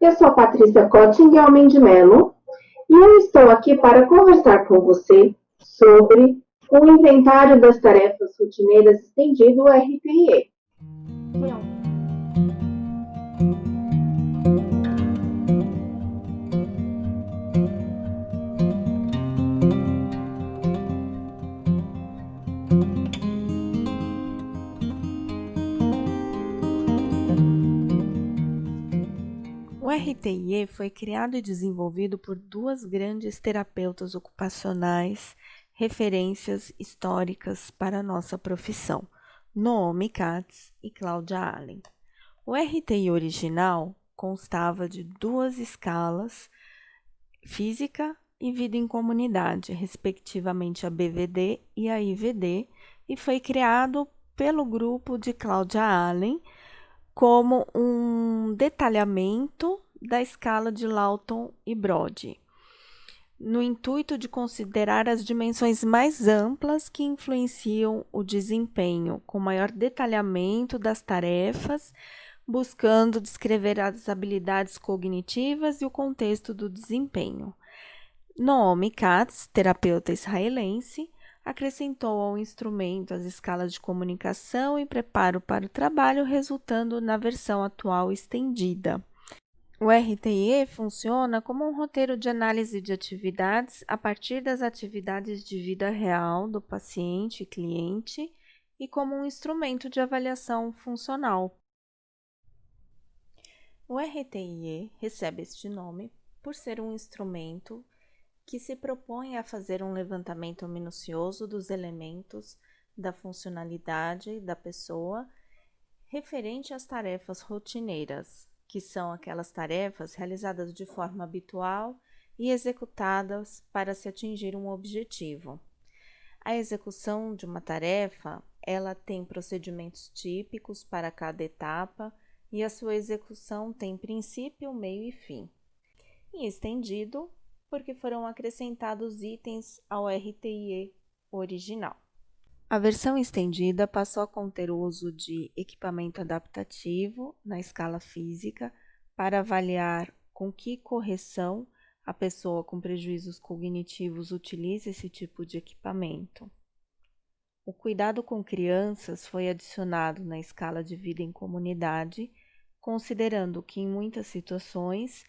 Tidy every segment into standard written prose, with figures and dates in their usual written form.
Eu sou a Patrícia Cotting de Mello e eu estou aqui para conversar com você sobre o inventário das tarefas rotineiras estendido RTE. O RTIE foi criado e desenvolvido por duas grandes terapeutas ocupacionais, referências históricas para a nossa profissão, Naomi Katz e Claudia Allen. O RTI original constava de duas escalas, física e vida em comunidade, respectivamente a BVD e a IVD, e foi criado pelo grupo de Claudia Allen como um detalhamento da escala de Lawton e Brody, no intuito de considerar as dimensões mais amplas que influenciam o desempenho, com maior detalhamento das tarefas, buscando descrever as habilidades cognitivas e o contexto do desempenho. Naomi Katz, terapeuta israelense, acrescentou ao instrumento as escalas de comunicação e preparo para o trabalho, resultando na versão atual estendida. O RTE funciona como um roteiro de análise de atividades a partir das atividades de vida real do paciente e cliente e como um instrumento de avaliação funcional. O RTIE recebe este nome por ser um instrumento que se propõe a fazer um levantamento minucioso dos elementos da funcionalidade da pessoa referente às tarefas rotineiras, que são aquelas tarefas realizadas de forma habitual e executadas para se atingir um objetivo. A execução de uma tarefa, ela tem procedimentos típicos para cada etapa e a sua execução tem princípio, meio e fim. E estendido, porque foram acrescentados itens ao RTIE original. A versão estendida passou a conter o uso de equipamento adaptativo na escala física para avaliar com que correção a pessoa com prejuízos cognitivos utiliza esse tipo de equipamento. O cuidado com crianças foi adicionado na escala de vida em comunidade, considerando que em muitas situações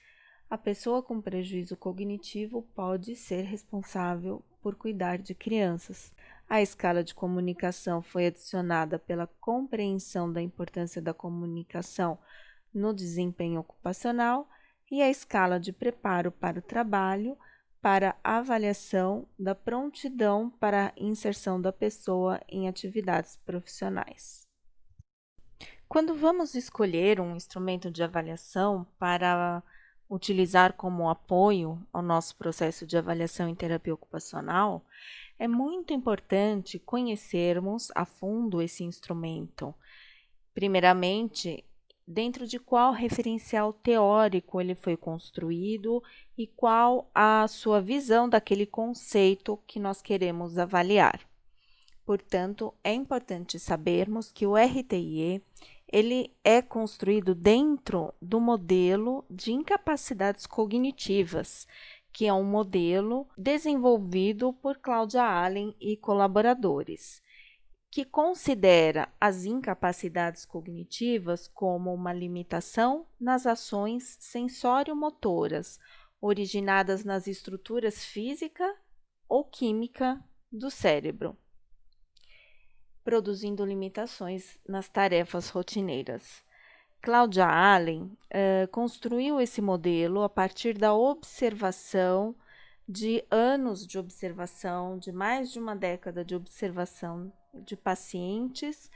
a pessoa com prejuízo cognitivo pode ser responsável por cuidar de crianças. A escala de comunicação foi adicionada pela compreensão da importância da comunicação no desempenho ocupacional e a escala de preparo para o trabalho para a avaliação da prontidão para a inserção da pessoa em atividades profissionais. Quando vamos escolher um instrumento de avaliação para utilizar como apoio ao nosso processo de avaliação em terapia ocupacional, é muito importante conhecermos a fundo esse instrumento. Primeiramente, dentro de qual referencial teórico ele foi construído e qual a sua visão daquele conceito que nós queremos avaliar. Portanto, é importante sabermos que o RTIE ele é construído dentro do modelo de incapacidades cognitivas, que é um modelo desenvolvido por Claudia Allen e colaboradores, que considera as incapacidades cognitivas como uma limitação nas ações sensório-motoras, originadas nas estruturas física ou química do cérebro, produzindo limitações nas tarefas rotineiras. Claudia Allen construiu esse modelo a partir da observação de anos de observação, de mais de uma década de observação de pacientes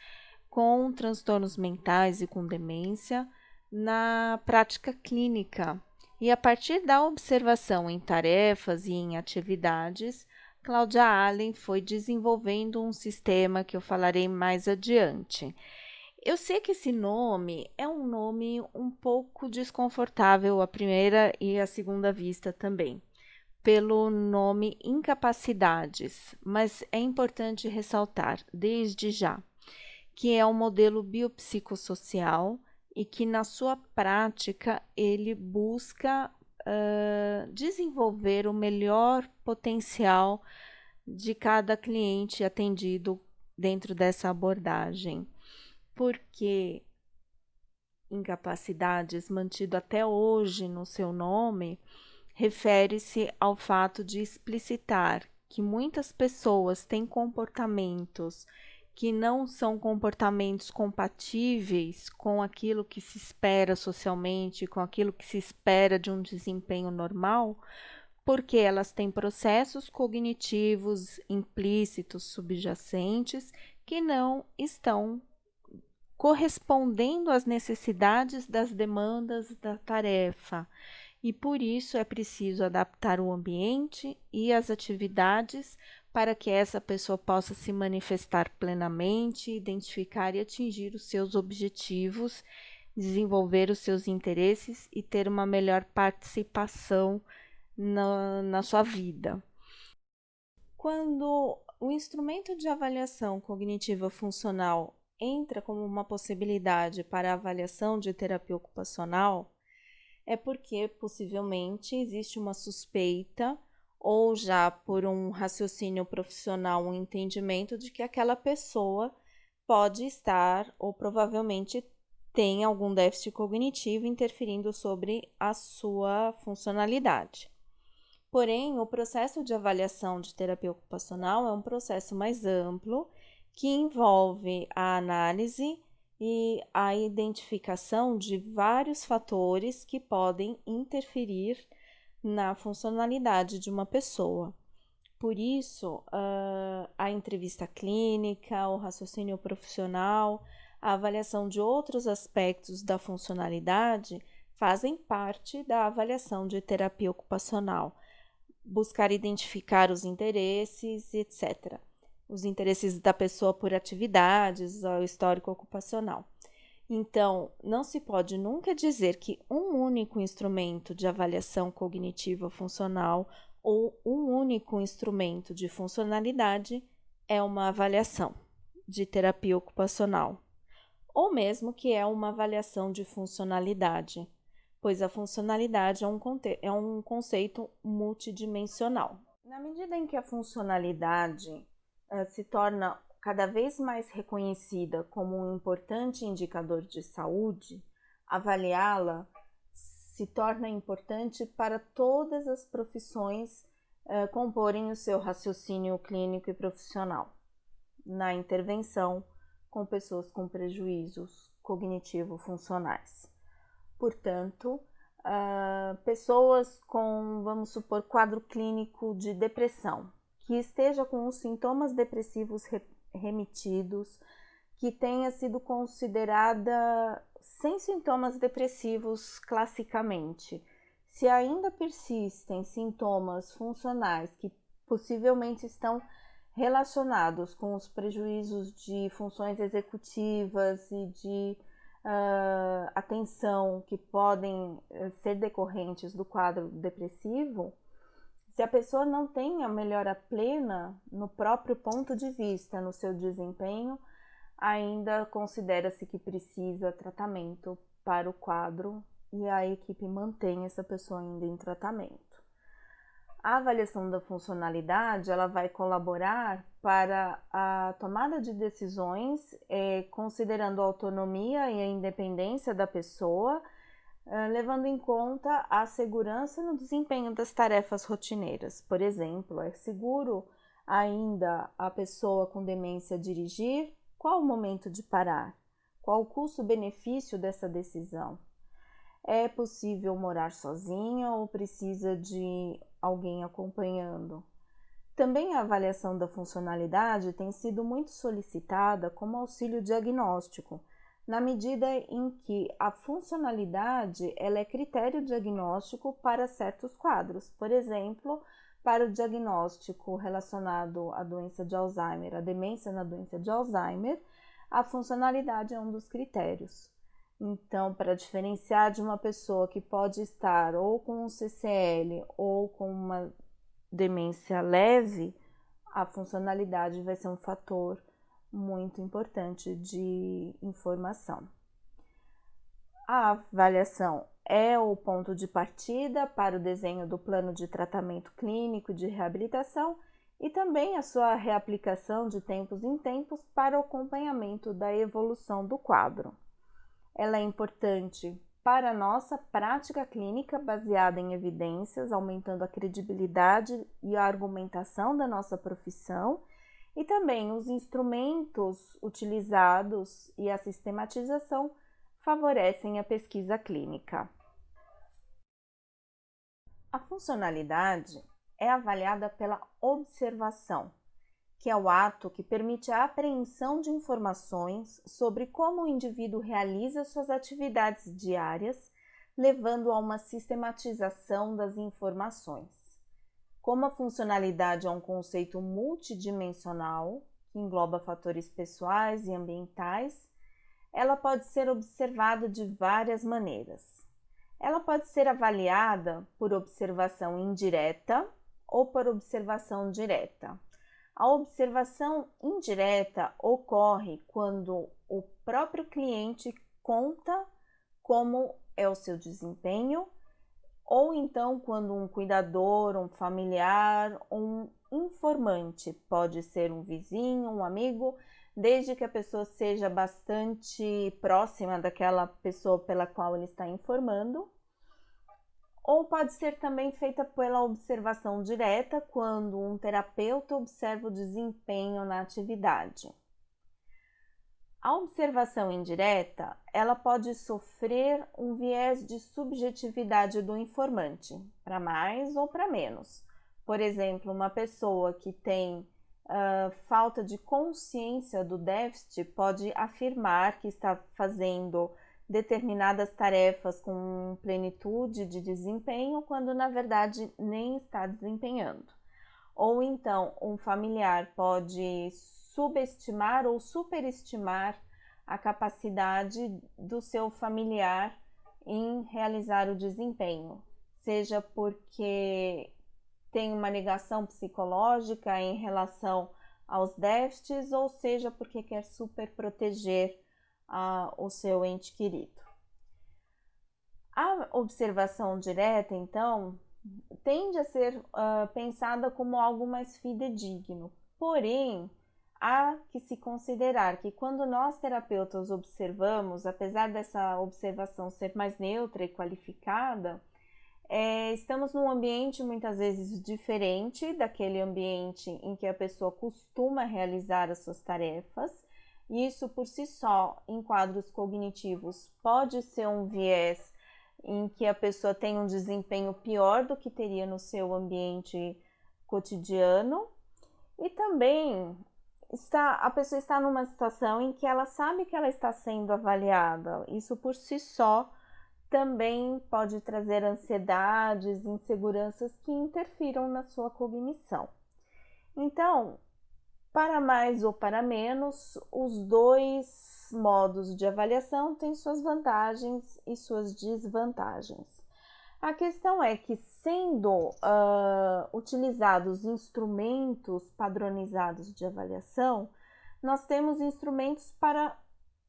com transtornos mentais e com demência na prática clínica. E a partir da observação em tarefas e em atividades, Claudia Allen foi desenvolvendo um sistema que eu falarei mais adiante. Eu sei que esse nome é um nome um pouco desconfortável à primeira e à segunda vista também, pelo nome incapacidades, mas é importante ressaltar, desde já, que é um modelo biopsicossocial e que na sua prática ele busca desenvolver o melhor potencial de cada cliente atendido dentro dessa abordagem, porque incapacidades mantido até hoje no seu nome refere-se ao fato de explicitar que muitas pessoas têm comportamentos que não são comportamentos compatíveis com aquilo que se espera socialmente, com aquilo que se espera de um desempenho normal, porque elas têm processos cognitivos implícitos subjacentes que não estão correspondendo às necessidades das demandas da tarefa. E por isso é preciso adaptar o ambiente e as atividades para que essa pessoa possa se manifestar plenamente, identificar e atingir os seus objetivos, desenvolver os seus interesses e ter uma melhor participação na sua vida. Quando o instrumento de avaliação cognitiva funcional entra como uma possibilidade para a avaliação de terapia ocupacional, é porque possivelmente existe uma suspeita ou já por um raciocínio profissional, um entendimento de que aquela pessoa pode estar ou provavelmente tem algum déficit cognitivo interferindo sobre a sua funcionalidade. Porém, o processo de avaliação de terapia ocupacional é um processo mais amplo que envolve a análise e a identificação de vários fatores que podem interferir na funcionalidade de uma pessoa. Por isso, a entrevista clínica, o raciocínio profissional, a avaliação de outros aspectos da funcionalidade fazem parte da avaliação de terapia ocupacional. Buscar identificar os interesses, etc. Os interesses da pessoa por atividades, o histórico ocupacional. Então, não se pode nunca dizer que um único instrumento de avaliação cognitiva funcional ou um único instrumento de funcionalidade é uma avaliação de terapia ocupacional, ou mesmo que é uma avaliação de funcionalidade, pois a funcionalidade é um conceito multidimensional. Na medida em que a funcionalidade se torna cada vez mais reconhecida como um importante indicador de saúde, avaliá-la se torna importante para todas as profissões comporem o seu raciocínio clínico e profissional na intervenção com pessoas com prejuízos cognitivo-funcionais. Portanto, pessoas com, vamos supor, quadro clínico de depressão, que esteja com os sintomas depressivos remitidos, que tenha sido considerada sem sintomas depressivos classicamente. Se ainda persistem sintomas funcionais que possivelmente estão relacionados com os prejuízos de funções executivas e de atenção que podem ser decorrentes do quadro depressivo, se a pessoa não tem a melhora plena no próprio ponto de vista, no seu desempenho, ainda considera-se que precisa tratamento para o quadro e a equipe mantém essa pessoa ainda em tratamento. A avaliação da funcionalidade ela vai colaborar para a tomada de decisões, considerando a autonomia e a independência da pessoa, levando em conta a segurança no desempenho das tarefas rotineiras. Por exemplo, é seguro ainda a pessoa com demência dirigir? Qual o momento de parar? Qual o custo-benefício dessa decisão? É possível morar sozinha ou precisa de alguém acompanhando? Também a avaliação da funcionalidade tem sido muito solicitada como auxílio diagnóstico, na medida em que a funcionalidade ela é critério diagnóstico para certos quadros. Por exemplo, para o diagnóstico relacionado à doença de Alzheimer, a demência na doença de Alzheimer, a funcionalidade é um dos critérios. Então, para diferenciar de uma pessoa que pode estar ou com um CCL ou com uma demência leve, a funcionalidade vai ser um fator muito importante de informação. A avaliação é o ponto de partida para o desenho do plano de tratamento clínico e de reabilitação e também a sua reaplicação de tempos em tempos para o acompanhamento da evolução do quadro. Ela é importante para a nossa prática clínica baseada em evidências, aumentando a credibilidade e a argumentação da nossa profissão, e também os instrumentos utilizados e a sistematização favorecem a pesquisa clínica. A funcionalidade é avaliada pela observação, que é o ato que permite a apreensão de informações sobre como o indivíduo realiza suas atividades diárias, levando a uma sistematização das informações. Como a funcionalidade é um conceito multidimensional, que engloba fatores pessoais e ambientais, ela pode ser observada de várias maneiras. Ela pode ser avaliada por observação indireta ou por observação direta. A observação indireta ocorre quando o próprio cliente conta como é o seu desempenho, ou então quando um cuidador, um familiar, um informante, pode ser um vizinho, um amigo, desde que a pessoa seja bastante próxima daquela pessoa pela qual ele está informando. Ou pode ser também feita pela observação direta, quando um terapeuta observa o desempenho na atividade. A observação indireta, ela pode sofrer um viés de subjetividade do informante, para mais ou para menos. Por exemplo, uma pessoa que tem falta de consciência do déficit pode afirmar que está fazendo determinadas tarefas com plenitude de desempenho, quando na verdade nem está desempenhando. Ou então, um familiar pode subestimar ou superestimar a capacidade do seu familiar em realizar o desempenho, seja porque tem uma negação psicológica em relação aos déficits, ou seja porque quer super proteger o seu ente querido. A observação direta, então, tende a ser pensada como algo mais fidedigno, porém, há que se considerar que quando nós terapeutas observamos, apesar dessa observação ser mais neutra e qualificada, estamos num ambiente muitas vezes diferente daquele ambiente em que a pessoa costuma realizar as suas tarefas. E isso por si só, em quadros cognitivos, pode ser um viés em que a pessoa tem um desempenho pior do que teria no seu ambiente cotidiano. E também a pessoa está numa situação em que ela sabe que ela está sendo avaliada. Isso por si só também pode trazer ansiedades, inseguranças que interfiram na sua cognição. Então, para mais ou para menos, os dois modos de avaliação têm suas vantagens e suas desvantagens. A questão é que, sendo utilizados instrumentos padronizados de avaliação, nós temos instrumentos para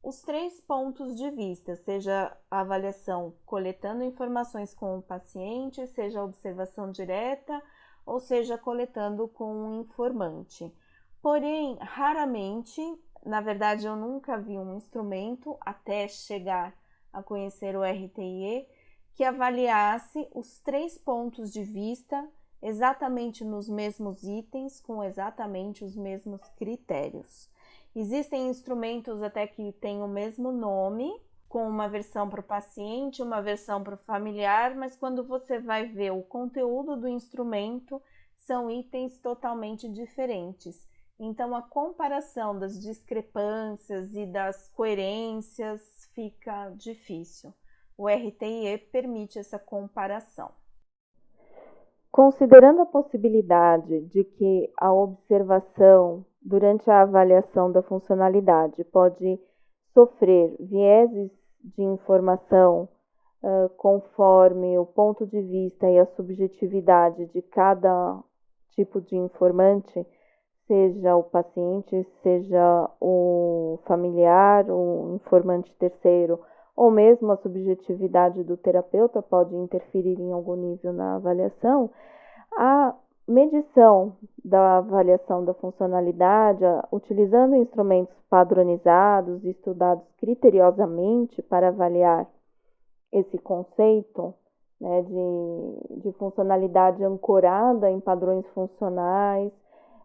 os 3 pontos de vista, seja a avaliação coletando informações com o paciente, seja a observação direta, ou seja, coletando com um informante. Porém, raramente, na verdade eu nunca vi um instrumento, até chegar a conhecer o RTIE, que avaliasse os 3 pontos de vista exatamente nos mesmos itens, com exatamente os mesmos critérios. Existem instrumentos até que têm o mesmo nome, com uma versão para o paciente, uma versão para o familiar, mas quando você vai ver o conteúdo do instrumento, são itens totalmente diferentes. Então, a comparação das discrepâncias e das coerências fica difícil. O RTIE permite essa comparação. Considerando a possibilidade de que a observação durante a avaliação da funcionalidade pode sofrer vieses de informação conforme o ponto de vista e a subjetividade de cada tipo de informante, seja o paciente, seja o familiar, o informante terceiro ou mesmo a subjetividade do terapeuta pode interferir em algum nível na avaliação, a medição da avaliação da funcionalidade, utilizando instrumentos padronizados e estudados criteriosamente para avaliar esse conceito, né, de funcionalidade ancorada em padrões funcionais.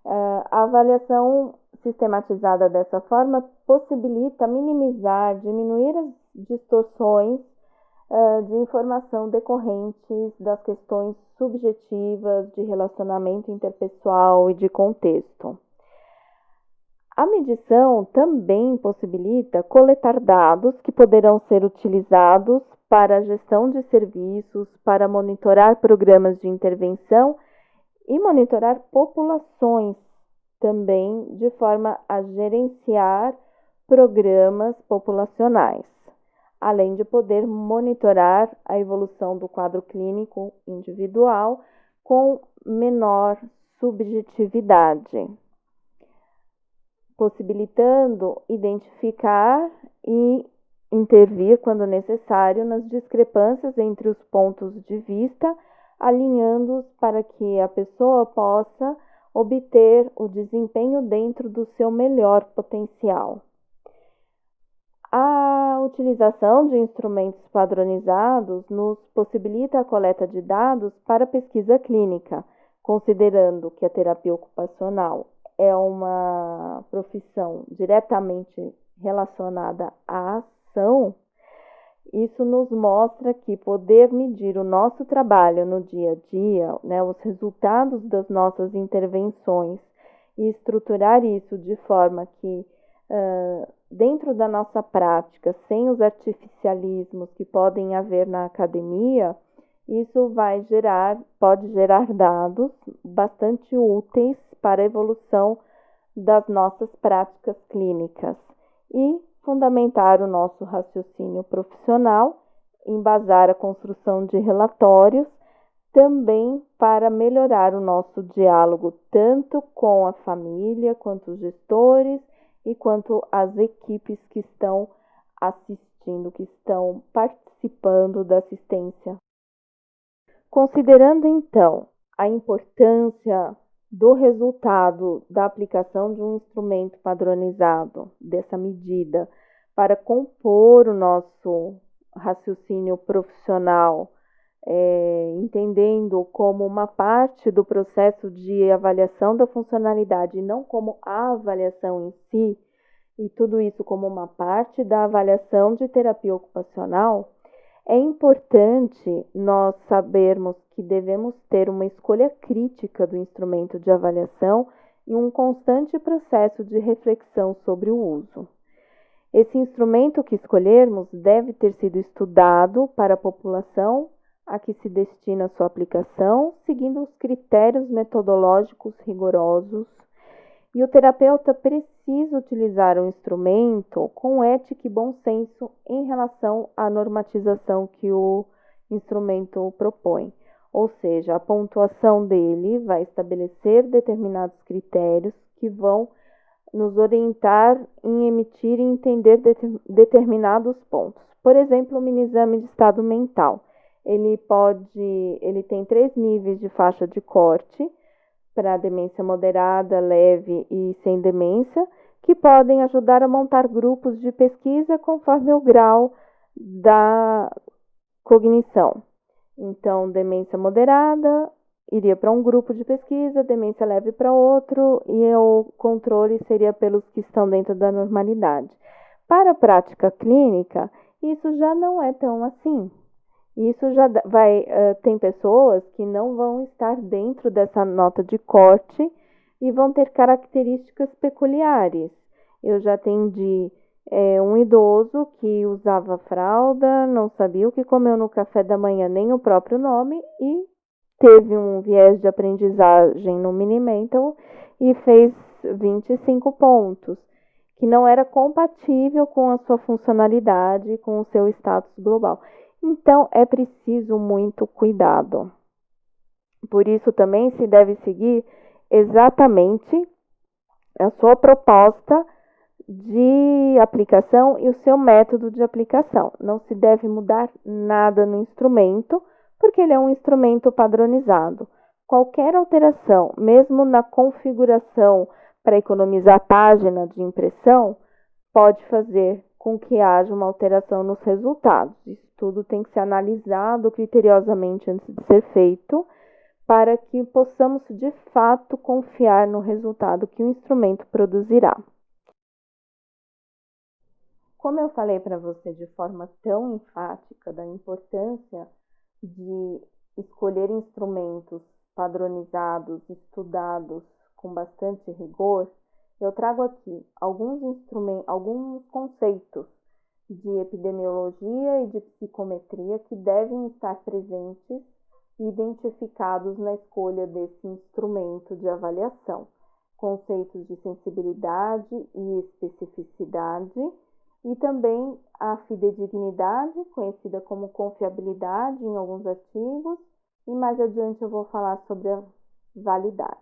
A avaliação sistematizada dessa forma possibilita minimizar, diminuir as distorções de informação decorrentes das questões subjetivas de relacionamento interpessoal e de contexto. A medição também possibilita coletar dados que poderão ser utilizados para a gestão de serviços, para monitorar programas de intervenção e monitorar populações também, de forma a gerenciar programas populacionais, além de poder monitorar a evolução do quadro clínico individual com menor subjetividade, possibilitando identificar e intervir, quando necessário, nas discrepâncias entre os pontos de vista, alinhando-os para que a pessoa possa obter o desempenho dentro do seu melhor potencial. A utilização de instrumentos padronizados nos possibilita a coleta de dados para pesquisa clínica, considerando que a terapia ocupacional é uma profissão diretamente relacionada à ação. Isso nos mostra que poder medir o nosso trabalho no dia a dia, né, os resultados das nossas intervenções e estruturar isso de forma que, dentro da nossa prática, sem os artificialismos que podem haver na academia, isso pode gerar dados bastante úteis para a evolução das nossas práticas clínicas e fundamentar o nosso raciocínio profissional, embasar a construção de relatórios, também para melhorar o nosso diálogo tanto com a família, quanto os gestores e quanto as equipes que estão assistindo, que estão participando da assistência. Considerando, então, a importância do resultado da aplicação de um instrumento padronizado, dessa medida, para compor o nosso raciocínio profissional, entendendo como uma parte do processo de avaliação da funcionalidade e não como a avaliação em si, e tudo isso como uma parte da avaliação de terapia ocupacional, é importante nós sabermos que devemos ter uma escolha crítica do instrumento de avaliação e um constante processo de reflexão sobre o uso. Esse instrumento que escolhermos deve ter sido estudado para a população a que se destina sua aplicação, seguindo os critérios metodológicos rigorosos, e o terapeuta precisa utilizar um instrumento com ética e bom senso em relação à normatização que o instrumento propõe. Ou seja, a pontuação dele vai estabelecer determinados critérios que vão nos orientar em emitir e entender determinados pontos. Por exemplo, o mini-exame de estado mental. Ele tem 3 níveis de faixa de corte, para demência moderada, leve e sem demência, que podem ajudar a montar grupos de pesquisa conforme o grau da cognição. Então, demência moderada iria para um grupo de pesquisa, demência leve para outro, e o controle seria pelos que estão dentro da normalidade. Para a prática clínica, isso já não é tão assim. Isso já tem pessoas que não vão estar dentro dessa nota de corte e vão ter características peculiares. Eu já atendi um idoso que usava fralda, não sabia o que comeu no café da manhã, nem o próprio nome, e teve um viés de aprendizagem no Mini-Mental e fez 25 pontos, que não era compatível com a sua funcionalidade, com o seu status global. Então, é preciso muito cuidado. Por isso, também se deve seguir exatamente a sua proposta de de aplicação e o seu método de aplicação. Não se deve mudar nada no instrumento, porque ele é um instrumento padronizado. Qualquer alteração, mesmo na configuração para economizar página de impressão, pode fazer com que haja uma alteração nos resultados. Isso tudo tem que ser analisado criteriosamente antes de ser feito, para que possamos de fato confiar no resultado que o instrumento produzirá. Como eu falei para você de forma tão enfática da importância de escolher instrumentos padronizados, estudados com bastante rigor, eu trago aqui alguns conceitos de epidemiologia e de psicometria que devem estar presentes e identificados na escolha desse instrumento de avaliação. Conceitos de sensibilidade e especificidade, e também a fidedignidade, conhecida como confiabilidade em alguns artigos, e mais adiante eu vou falar sobre a validade.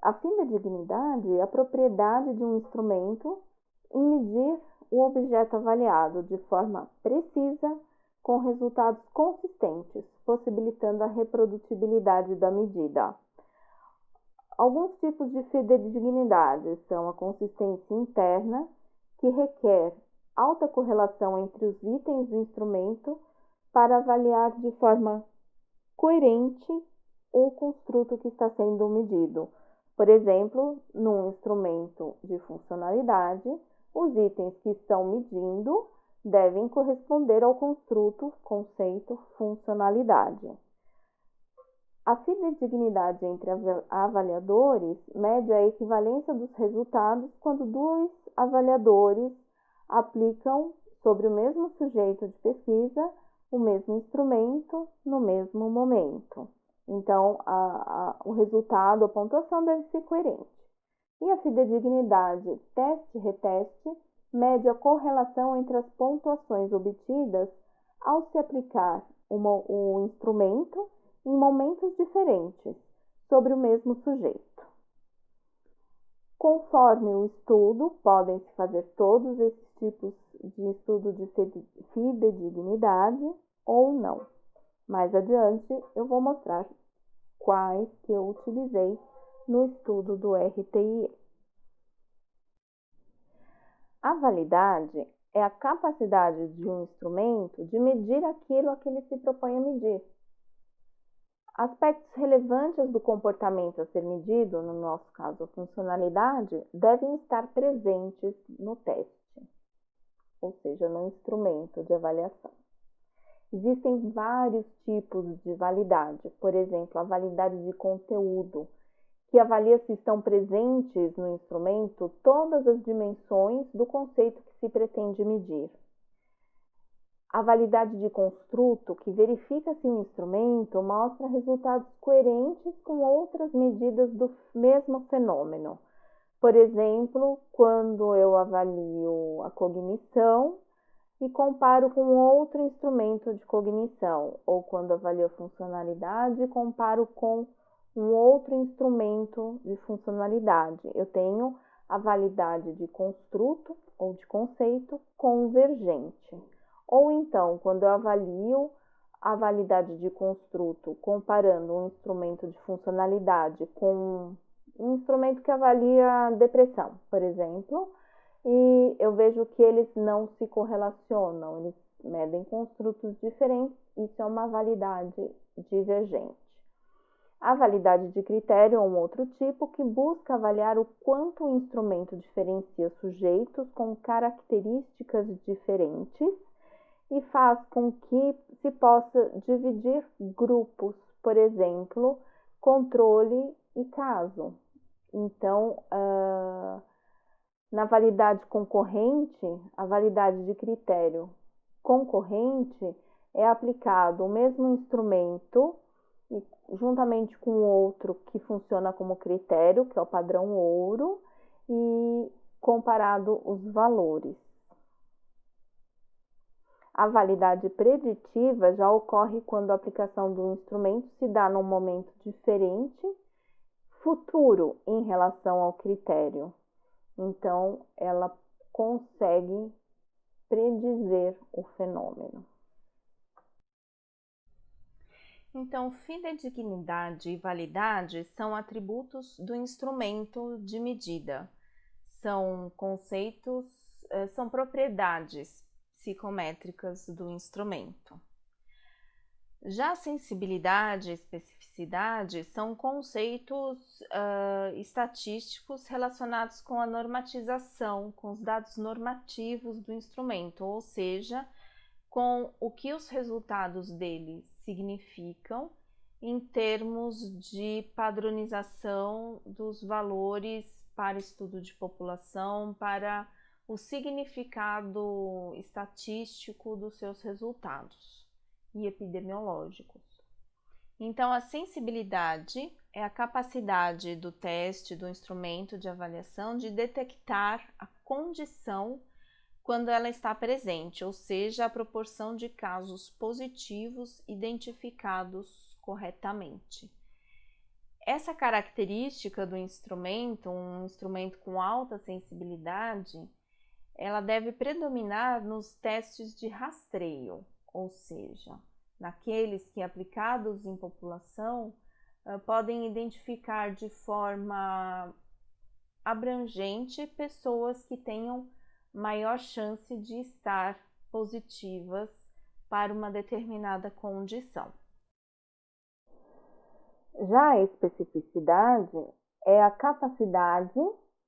A fidedignidade é a propriedade de um instrumento em medir o objeto avaliado de forma precisa, com resultados consistentes, possibilitando a reprodutibilidade da medida. Alguns tipos de fidedignidade são a consistência interna, que requer alta correlação entre os itens do instrumento para avaliar de forma coerente o construto que está sendo medido. Por exemplo, num instrumento de funcionalidade, os itens que estão medindo devem corresponder ao construto, conceito, funcionalidade. A fidedignidade entre avaliadores mede a equivalência dos resultados quando dois avaliadores aplicam sobre o mesmo sujeito de pesquisa o mesmo instrumento no mesmo momento. Então, o resultado, a pontuação deve ser coerente. E a fidedignidade teste-reteste mede a correlação entre as pontuações obtidas ao se aplicar o instrumento em momentos diferentes sobre o mesmo sujeito. Conforme o estudo, podem-se fazer todos esses tipos de estudo de fidedignidade ou não. Mais adiante, eu vou mostrar quais que eu utilizei no estudo do RTIE. A validade é a capacidade de um instrumento de medir aquilo a que ele se propõe a medir. Aspectos relevantes do comportamento a ser medido, no nosso caso a funcionalidade, devem estar presentes no teste, ou seja, no instrumento de avaliação. Existem vários tipos de validade, por exemplo, a validade de conteúdo, que avalia se estão presentes no instrumento todas as dimensões do conceito que se pretende medir. A validade de construto, que verifica se o instrumento mostra resultados coerentes com outras medidas do mesmo fenômeno. Por exemplo, quando eu avalio a cognição e comparo com outro instrumento de cognição, ou quando avalio a funcionalidade e comparo com um outro instrumento de funcionalidade. Eu tenho a validade de construto ou de conceito convergente. Ou então, quando eu avalio a validade de construto comparando um instrumento de funcionalidade com um instrumento que avalia depressão, por exemplo, e eu vejo que eles não se correlacionam, eles medem construtos diferentes, isso é uma validade divergente. A validade de critério é um outro tipo que busca avaliar o quanto o instrumento diferencia sujeitos com características diferentes e faz com que se possa dividir grupos, por exemplo, controle e caso. Então, na validade concorrente, a validade de critério concorrente é aplicado o mesmo instrumento e, juntamente com outro que funciona como critério, que é o padrão ouro, e comparado os valores. A validade preditiva já ocorre quando a aplicação do instrumento se dá num momento diferente, futuro, em relação ao critério. Então, ela consegue predizer o fenômeno. Então, fidedignidade e validade são atributos do instrumento de medida. São conceitos, são propriedades psicométricas do instrumento. Já sensibilidade e especificidade são conceitos estatísticos relacionados com a normatização, com os dados normativos do instrumento, ou seja, com o que os resultados dele significam em termos de padronização dos valores para estudo de população, para o significado estatístico dos seus resultados e epidemiológicos. Então, a sensibilidade é a capacidade do teste, do instrumento de avaliação, de detectar a condição quando ela está presente, ou seja, a proporção de casos positivos identificados corretamente. Essa característica do instrumento, um instrumento com alta sensibilidade, ela deve predominar nos testes de rastreio, ou seja, naqueles que, aplicados em população, podem identificar de forma abrangente pessoas que tenham maior chance de estar positivas para uma determinada condição. Já a especificidade é a capacidade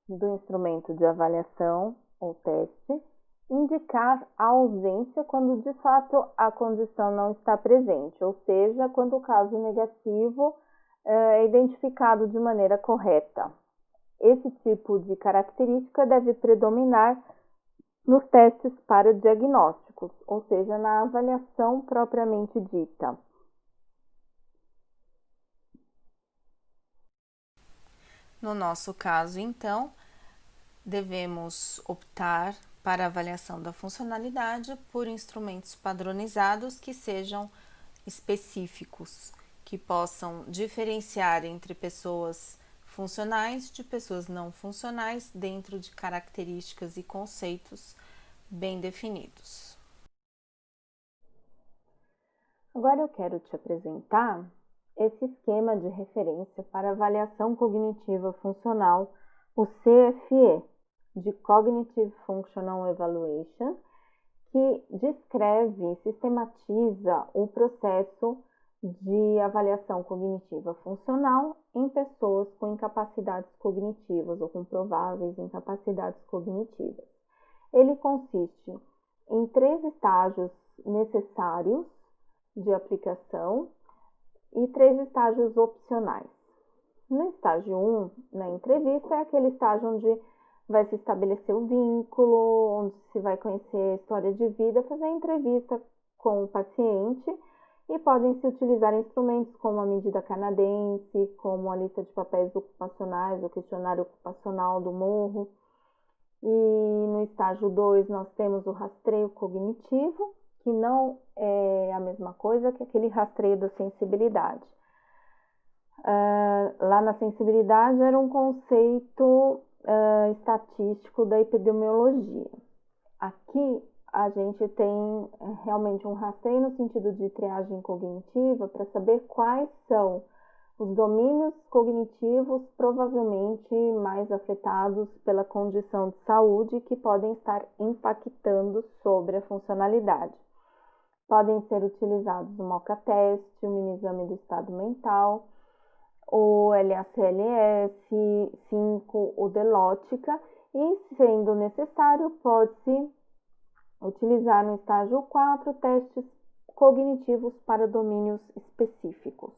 do instrumento de avaliação ou teste indicar a ausência quando de fato a condição não está presente, ou seja, quando o caso negativo é identificado de maneira correta. Esse tipo de característica deve predominar nos testes para diagnósticos, ou seja, na avaliação propriamente dita. No nosso caso, então, devemos optar para a avaliação da funcionalidade por instrumentos padronizados que sejam específicos, que possam diferenciar entre pessoas funcionais de pessoas não funcionais dentro de características e conceitos bem definidos. Agora eu quero te apresentar esse esquema de referência para avaliação cognitiva funcional, o CFE, de Cognitive Functional Evaluation, que descreve e sistematiza o processo de avaliação cognitiva funcional em pessoas com incapacidades cognitivas ou com prováveis incapacidades cognitivas. Ele consiste em 3 estágios necessários de aplicação e 3 estágios opcionais. No estágio 1, na entrevista, é aquele estágio onde vai se estabelecer o vínculo, onde se vai conhecer a história de vida, fazer a entrevista com o paciente, e podem se utilizar instrumentos como a medida canadense, como a lista de papéis ocupacionais, o questionário ocupacional do Morro. E no estágio 2 nós temos o rastreio cognitivo, que não é a mesma coisa que aquele rastreio da sensibilidade. Lá na sensibilidade era um conceito estatístico da epidemiologia. Aqui a gente tem realmente um rastreio no sentido de triagem cognitiva para saber quais são os domínios cognitivos provavelmente mais afetados pela condição de saúde que podem estar impactando sobre a funcionalidade. Podem ser utilizados o MoCA-teste, o mini-exame do estado mental, o LACLS-5, o DELOTICA, e, sendo necessário, pode-se utilizar no estágio 4 testes cognitivos para domínios específicos.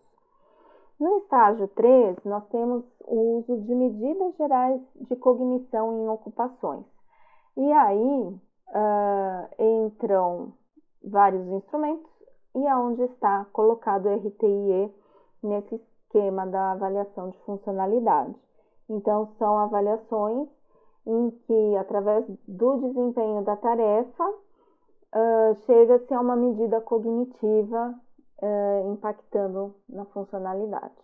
No estágio 3, nós temos o uso de medidas gerais de cognição em ocupações. E aí entram vários instrumentos e aonde está colocado o RTIE nesse esquema da avaliação de funcionalidade. Então, são avaliações em que, através do desempenho da tarefa, chega-se a uma medida cognitiva impactando na funcionalidade.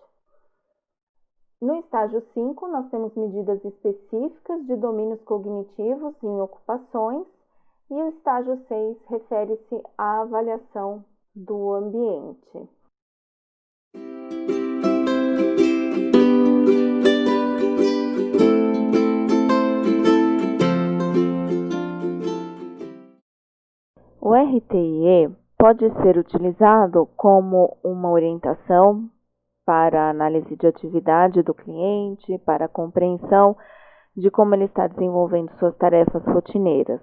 No estágio 5, nós temos medidas específicas de domínios cognitivos em ocupações, e o estágio 6 refere-se à avaliação do ambiente. O RTIE pode ser utilizado como uma orientação para a análise de atividade do cliente, para a compreensão de como ele está desenvolvendo suas tarefas rotineiras.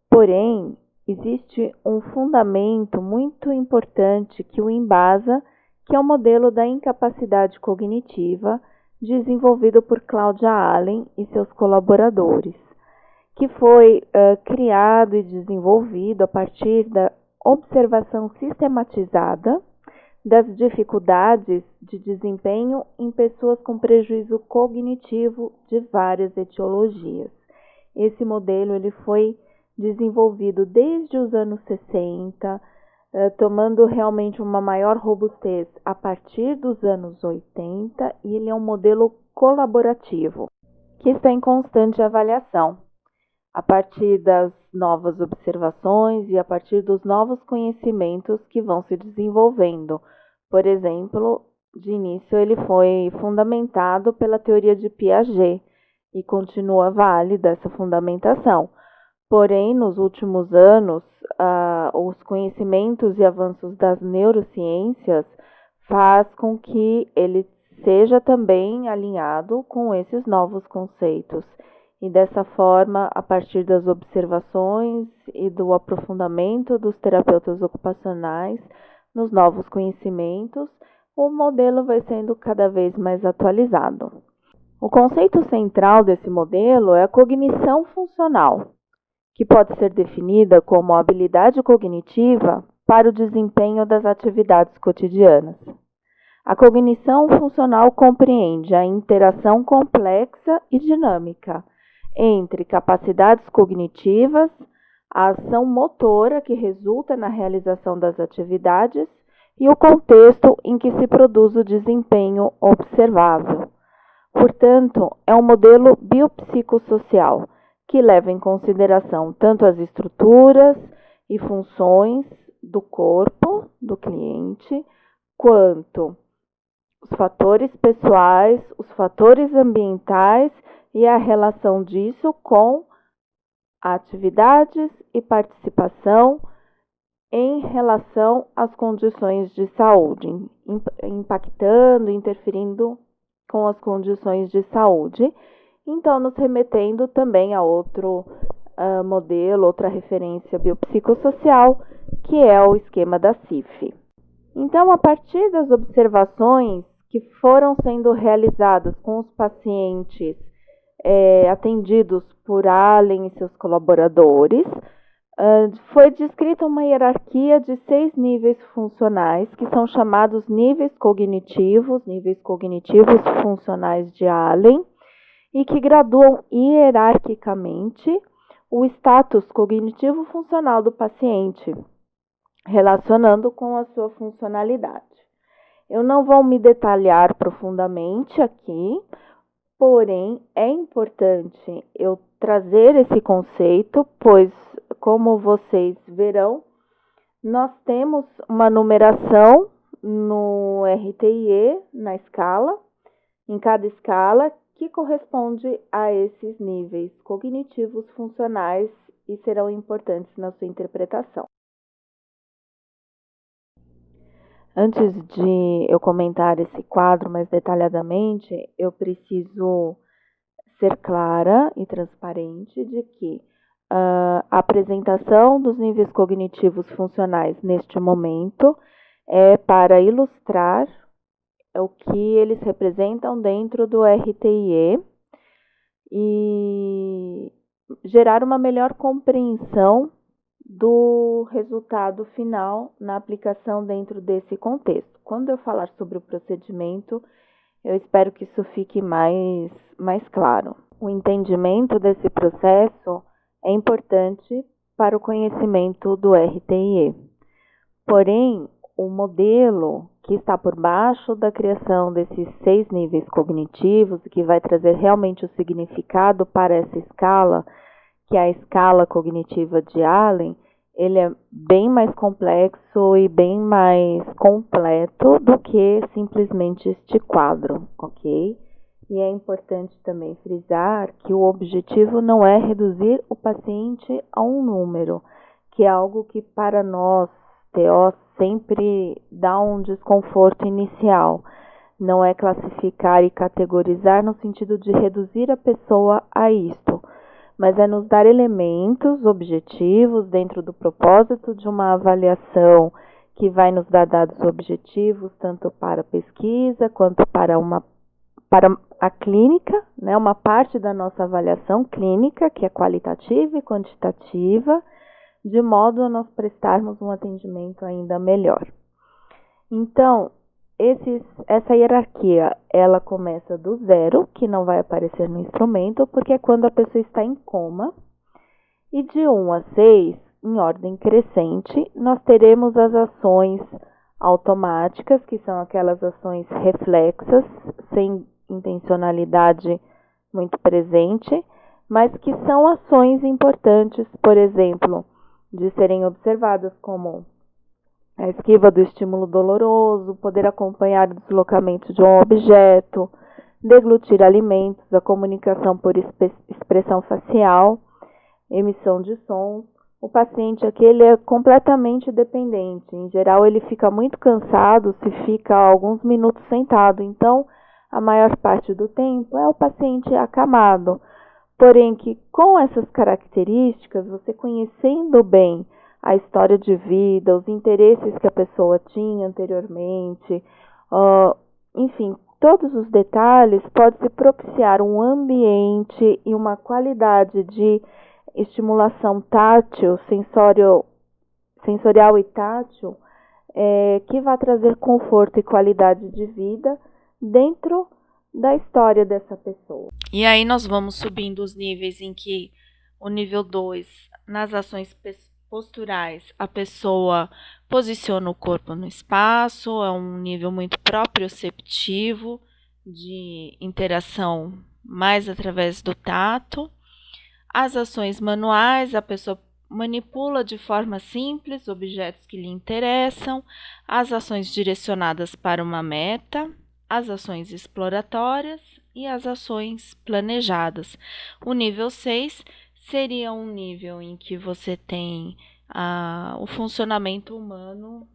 Porém, existe um fundamento muito importante que o embasa, que é o modelo da incapacidade cognitiva, desenvolvido por Claudia Allen e seus colaboradores, que foi criado e desenvolvido a partir da observação sistematizada das dificuldades de desempenho em pessoas com prejuízo cognitivo de várias etiologias. Esse modelo ele foi desenvolvido desde os anos 60, tomando realmente uma maior robustez a partir dos anos 80, e ele é um modelo colaborativo, que está em constante avaliação, a partir das novas observações e a partir dos novos conhecimentos que vão se desenvolvendo. Por exemplo, de início ele foi fundamentado pela teoria de Piaget e continua válida essa fundamentação. Porém, nos últimos anos, os conhecimentos e avanços das neurociências faz com que ele seja também alinhado com esses novos conceitos. E dessa forma, a partir das observações e do aprofundamento dos terapeutas ocupacionais nos novos conhecimentos, o modelo vai sendo cada vez mais atualizado. O conceito central desse modelo é a cognição funcional, que pode ser definida como a habilidade cognitiva para o desempenho das atividades cotidianas. A cognição funcional compreende a interação complexa e dinâmica entre capacidades cognitivas, a ação motora que resulta na realização das atividades e o contexto em que se produz o desempenho observável. Portanto, é um modelo biopsicossocial que leva em consideração tanto as estruturas e funções do corpo do cliente, quanto os fatores pessoais, os fatores ambientais e a relação disso com atividades e participação em relação às condições de saúde, impactando, interferindo com as condições de saúde. Então, nos remetendo também a outro modelo, outra referência biopsicossocial, que é o esquema da CIF. Então, a partir das observações que foram sendo realizadas com os pacientes atendidos por Allen e seus colaboradores, foi descrita uma hierarquia de 6 níveis funcionais, que são chamados níveis cognitivos funcionais de Allen, e que graduam hierarquicamente o status cognitivo funcional do paciente, relacionando com a sua funcionalidade. Eu não vou me detalhar profundamente aqui, porém é importante eu trazer esse conceito, pois, como vocês verão, nós temos uma numeração no RTIE, na escala, em cada escala, que corresponde a esses níveis cognitivos funcionais e serão importantes na sua interpretação. Antes de eu comentar esse quadro mais detalhadamente, eu preciso ser clara e transparente de que a apresentação dos níveis cognitivos funcionais neste momento é para ilustrar o que eles representam dentro do RTIE e gerar uma melhor compreensão do resultado final na aplicação dentro desse contexto. Quando eu falar sobre o procedimento, eu espero que isso fique mais claro. O entendimento desse processo é importante para o conhecimento do RTIE. Porém, o modelo que está por baixo da criação desses 6 níveis cognitivos, que vai trazer realmente o significado para essa escala, que é a escala cognitiva de Allen, ele é bem mais complexo e bem mais completo do que simplesmente este quadro, ok? E é importante também frisar que o objetivo não é reduzir o paciente a um número, que é algo que para nós, TO, sempre dá um desconforto inicial. Não é classificar e categorizar no sentido de reduzir a pessoa a isto, mas é nos dar elementos objetivos dentro do propósito de uma avaliação que vai nos dar dados objetivos tanto para a pesquisa quanto para a clínica, né, uma parte da nossa avaliação clínica, que é qualitativa e quantitativa, de modo a nós prestarmos um atendimento ainda melhor. Então, essa hierarquia, ela começa do 0, que não vai aparecer no instrumento, porque é quando a pessoa está em coma, e de 1 a 6, em ordem crescente, nós teremos as ações automáticas, que são aquelas ações reflexas, sem intencionalidade muito presente, mas que são ações importantes, por exemplo, de serem observadas como a esquiva do estímulo doloroso, poder acompanhar o deslocamento de um objeto, deglutir alimentos, a comunicação por expressão facial, emissão de sons. O paciente aqui ele é completamente dependente. Em geral, ele fica muito cansado se fica alguns minutos sentado. Então, a maior parte do tempo é o paciente acamado. Porém, que com essas características, você conhecendo bem a história de vida, os interesses que a pessoa tinha anteriormente, enfim, todos os detalhes, pode-se propiciar um ambiente e uma qualidade de estimulação tátil, sensorial e tátil, que vai trazer conforto e qualidade de vida dentro da história dessa pessoa. E aí nós vamos subindo os níveis em que o nível 2, nas ações posturais, a pessoa posiciona o corpo no espaço, é um nível muito proprioceptivo de interação mais através do tato. As ações manuais, a pessoa manipula de forma simples objetos que lhe interessam, as ações direcionadas para uma meta, as ações exploratórias e as ações planejadas. O nível 6 seria um nível em que você tem o funcionamento humano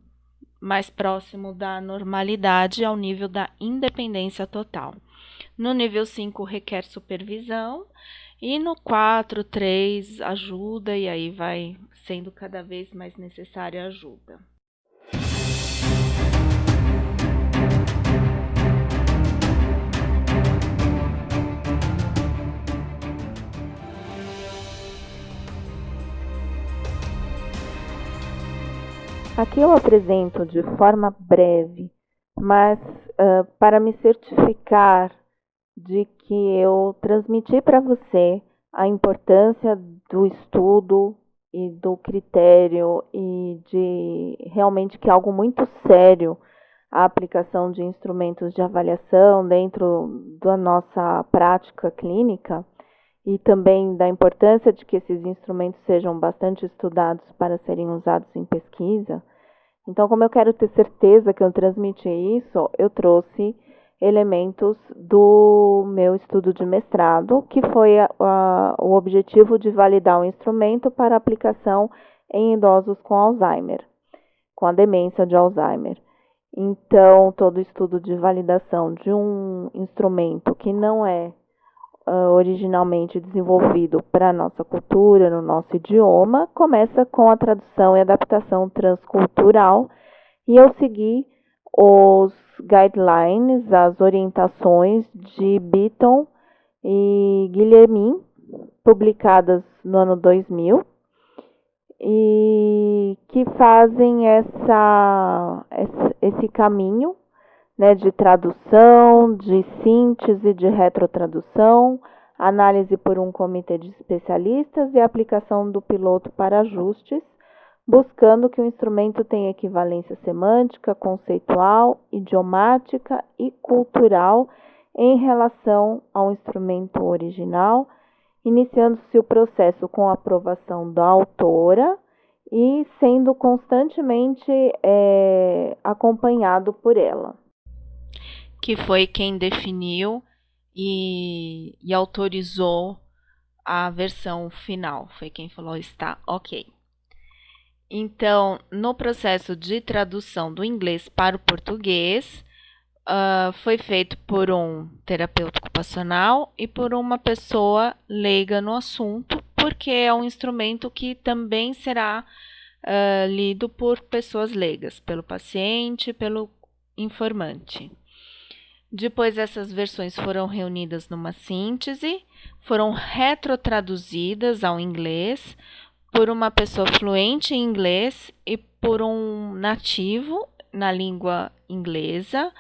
mais próximo da normalidade ao nível da independência total. No nível 5 requer supervisão e no 4, 3 ajuda e aí vai sendo cada vez mais necessária a ajuda. Aqui eu apresento de forma breve, mas para me certificar de que eu transmiti para você a importância do estudo e do critério e de realmente que é algo muito sério a aplicação de instrumentos de avaliação dentro da nossa prática clínica e também da importância de que esses instrumentos sejam bastante estudados para serem usados em pesquisa. Então, como eu quero ter certeza que eu transmiti isso, eu trouxe elementos do meu estudo de mestrado, que foi o objetivo de validar o instrumento para aplicação em idosos com Alzheimer, com a demência de Alzheimer. Então, todo estudo de validação de um instrumento que não é originalmente desenvolvido para a nossa cultura, no nosso idioma, começa com a tradução e adaptação transcultural, e eu segui os guidelines, as orientações de Beaton e Guilhermin, publicadas no ano 2000, e que fazem esse caminho, né, de tradução, de síntese, de retrotradução, análise por um comitê de especialistas e aplicação do piloto para ajustes, buscando que o instrumento tenha equivalência semântica, conceitual, idiomática e cultural em relação ao instrumento original, iniciando-se o processo com a aprovação da autora e sendo constantemente acompanhado por ela. Que foi quem definiu e autorizou a versão final, foi quem falou está ok. Então, no processo de tradução do inglês para o português, foi feito por um terapeuta ocupacional e por uma pessoa leiga no assunto, porque é um instrumento que também será lido por pessoas leigas, pelo paciente, pelo informante. Depois, essas versões foram reunidas numa síntese, foram retrotraduzidas ao inglês por uma pessoa fluente em inglês e por um nativo na língua inglesa,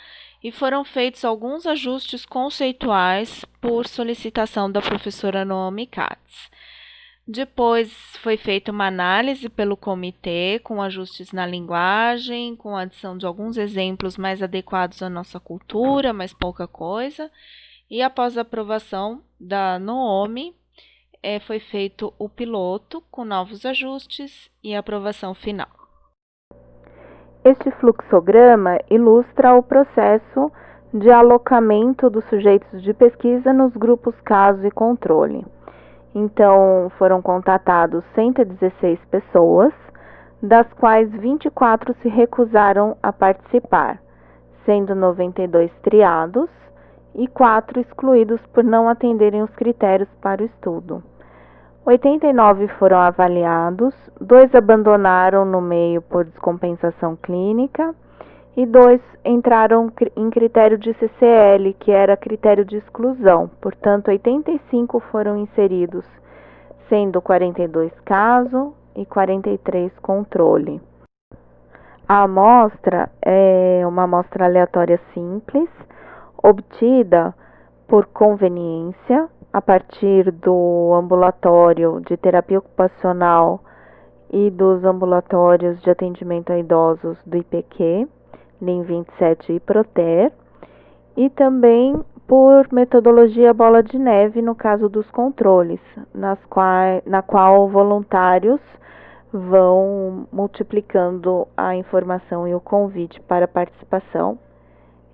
e foram feitos alguns ajustes conceituais por solicitação da professora Naomi Katz. Depois foi feita uma análise pelo comitê com ajustes na linguagem, com a adição de alguns exemplos mais adequados à nossa cultura, mas pouca coisa. E após a aprovação da Naomi, foi feito o piloto com novos ajustes e a aprovação final. Este fluxograma ilustra o processo de alocamento dos sujeitos de pesquisa nos grupos caso e controle. Então, foram contatados 116 pessoas, das quais 24 se recusaram a participar, sendo 92 triados e 4 excluídos por não atenderem os critérios para o estudo. 89 foram avaliados, 2 abandonaram no meio por descompensação clínica e 2 entraram em critério de CCL, que era critério de exclusão. Portanto, 85 foram inseridos, sendo 42 caso e 43 controle. A amostra é uma amostra aleatória simples, obtida por conveniência a partir do ambulatório de terapia ocupacional e dos ambulatórios de atendimento a idosos do IPQ, NIM 27 e Proter, e também por metodologia bola de neve no caso dos controles, na qual voluntários vão multiplicando a informação e o convite para participação,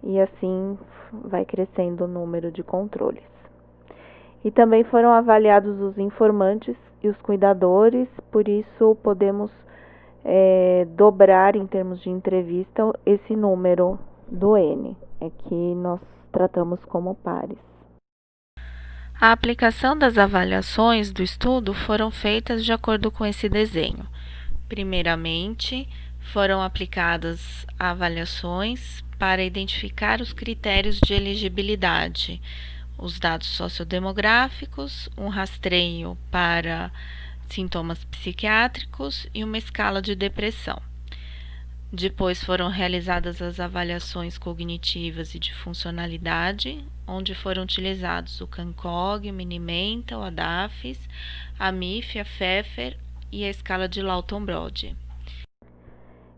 e assim vai crescendo o número de controles. E também foram avaliados os informantes e os cuidadores, por isso podemos dobrar em termos de entrevista esse número do N, que nós tratamos como pares. A aplicação das avaliações do estudo foram feitas de acordo com esse desenho. Primeiramente, foram aplicadas avaliações para identificar os critérios de elegibilidade, os dados sociodemográficos, um rastreio para sintomas psiquiátricos e uma escala de depressão. Depois foram realizadas as avaliações cognitivas e de funcionalidade, onde foram utilizados o CANCOG, o Mini-Mental, a DAFIS, a MIF, a Pfeffer e a escala de Lawton-Brode.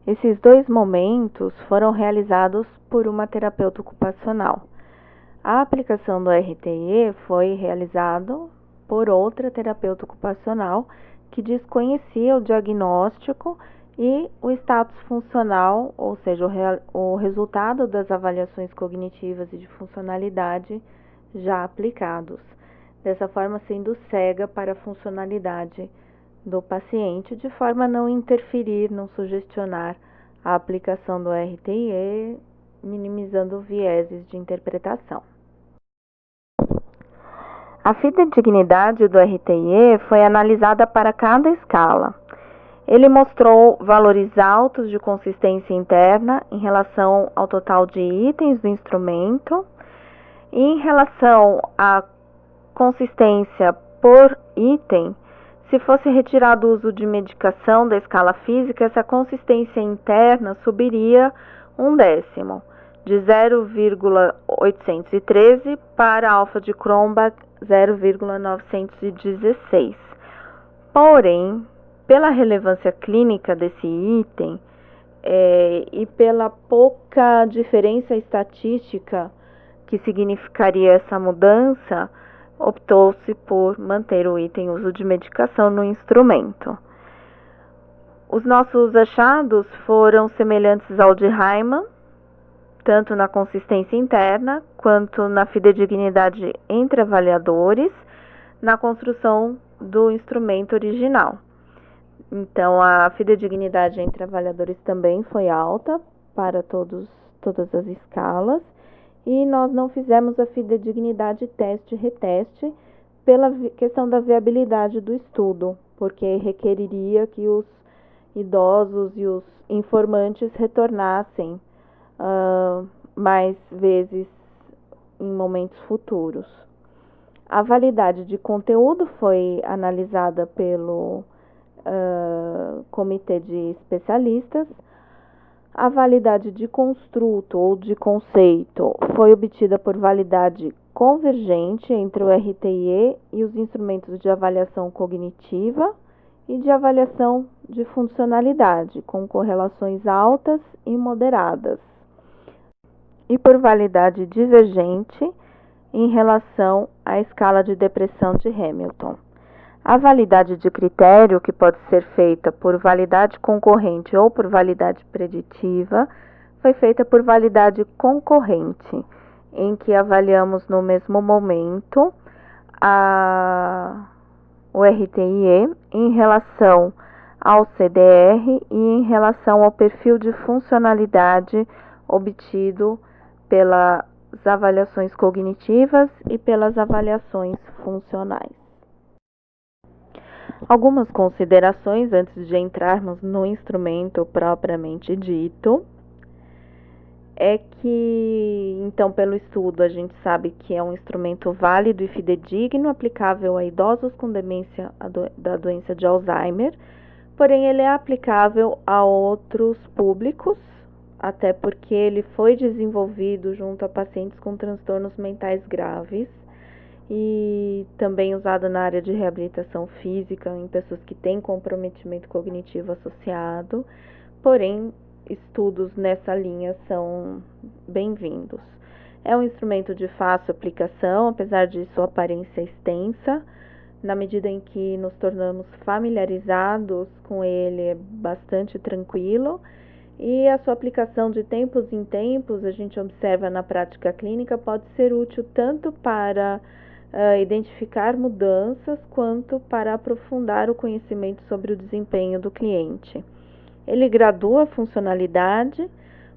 Esses 2 momentos foram realizados por uma terapeuta ocupacional. A aplicação do RTE foi realizada por outra terapeuta ocupacional que desconhecia o diagnóstico e o status funcional, ou seja, o resultado das avaliações cognitivas e de funcionalidade já aplicados, dessa forma sendo cega para a funcionalidade do paciente, de forma a não interferir, não sugestionar a aplicação do RTE, minimizando vieses de interpretação. A fidedignidade do RTE foi analisada para cada escala. Ele mostrou valores altos de consistência interna em relação ao total de itens do instrumento e em relação à consistência por item. Se fosse retirado o uso de medicação da escala física, essa consistência interna subiria 1/10, de 0,813 para alfa de Cronbach 0,916. Porém, pela relevância clínica desse item e pela pouca diferença estatística que significaria essa mudança, optou-se por manter o item uso de medicação no instrumento. Os nossos achados foram semelhantes ao de Hyman, tanto na consistência interna quanto na fidedignidade entre avaliadores, na construção do instrumento original. Então, a fidedignidade entre avaliadores também foi alta para todas as escalas, e nós não fizemos a fidedignidade teste-reteste pela questão da viabilidade do estudo, porque requeriria que os idosos e os informantes retornassem mais vezes em momentos futuros. A validade de conteúdo foi analisada pelo comitê de especialistas. A validade de construto ou de conceito foi obtida por validade convergente entre o RTIE e os instrumentos de avaliação cognitiva e de avaliação de funcionalidade, com correlações altas e moderadas, e por validade divergente em relação à escala de depressão de Hamilton. A validade de critério, que pode ser feita por validade concorrente ou por validade preditiva, foi feita por validade concorrente, em que avaliamos no mesmo momento o RTIE em relação ao CDR e em relação ao perfil de funcionalidade obtido pelas avaliações cognitivas e pelas avaliações funcionais. Algumas considerações antes de entrarmos no instrumento propriamente dito é que, então, pelo estudo, a gente sabe que é um instrumento válido e fidedigno, aplicável a idosos com demência da doença de Alzheimer, porém ele é aplicável a outros públicos, até porque ele foi desenvolvido junto a pacientes com transtornos mentais graves e também usado na área de reabilitação física em pessoas que têm comprometimento cognitivo associado, porém estudos nessa linha são bem-vindos. É um instrumento de fácil aplicação, apesar de sua aparência extensa. Na medida em que nos tornamos familiarizados com ele, é bastante tranquilo. E a sua aplicação de tempos em tempos, a gente observa na prática clínica, pode ser útil tanto para identificar mudanças, quanto para aprofundar o conhecimento sobre o desempenho do cliente. Ele gradua a funcionalidade,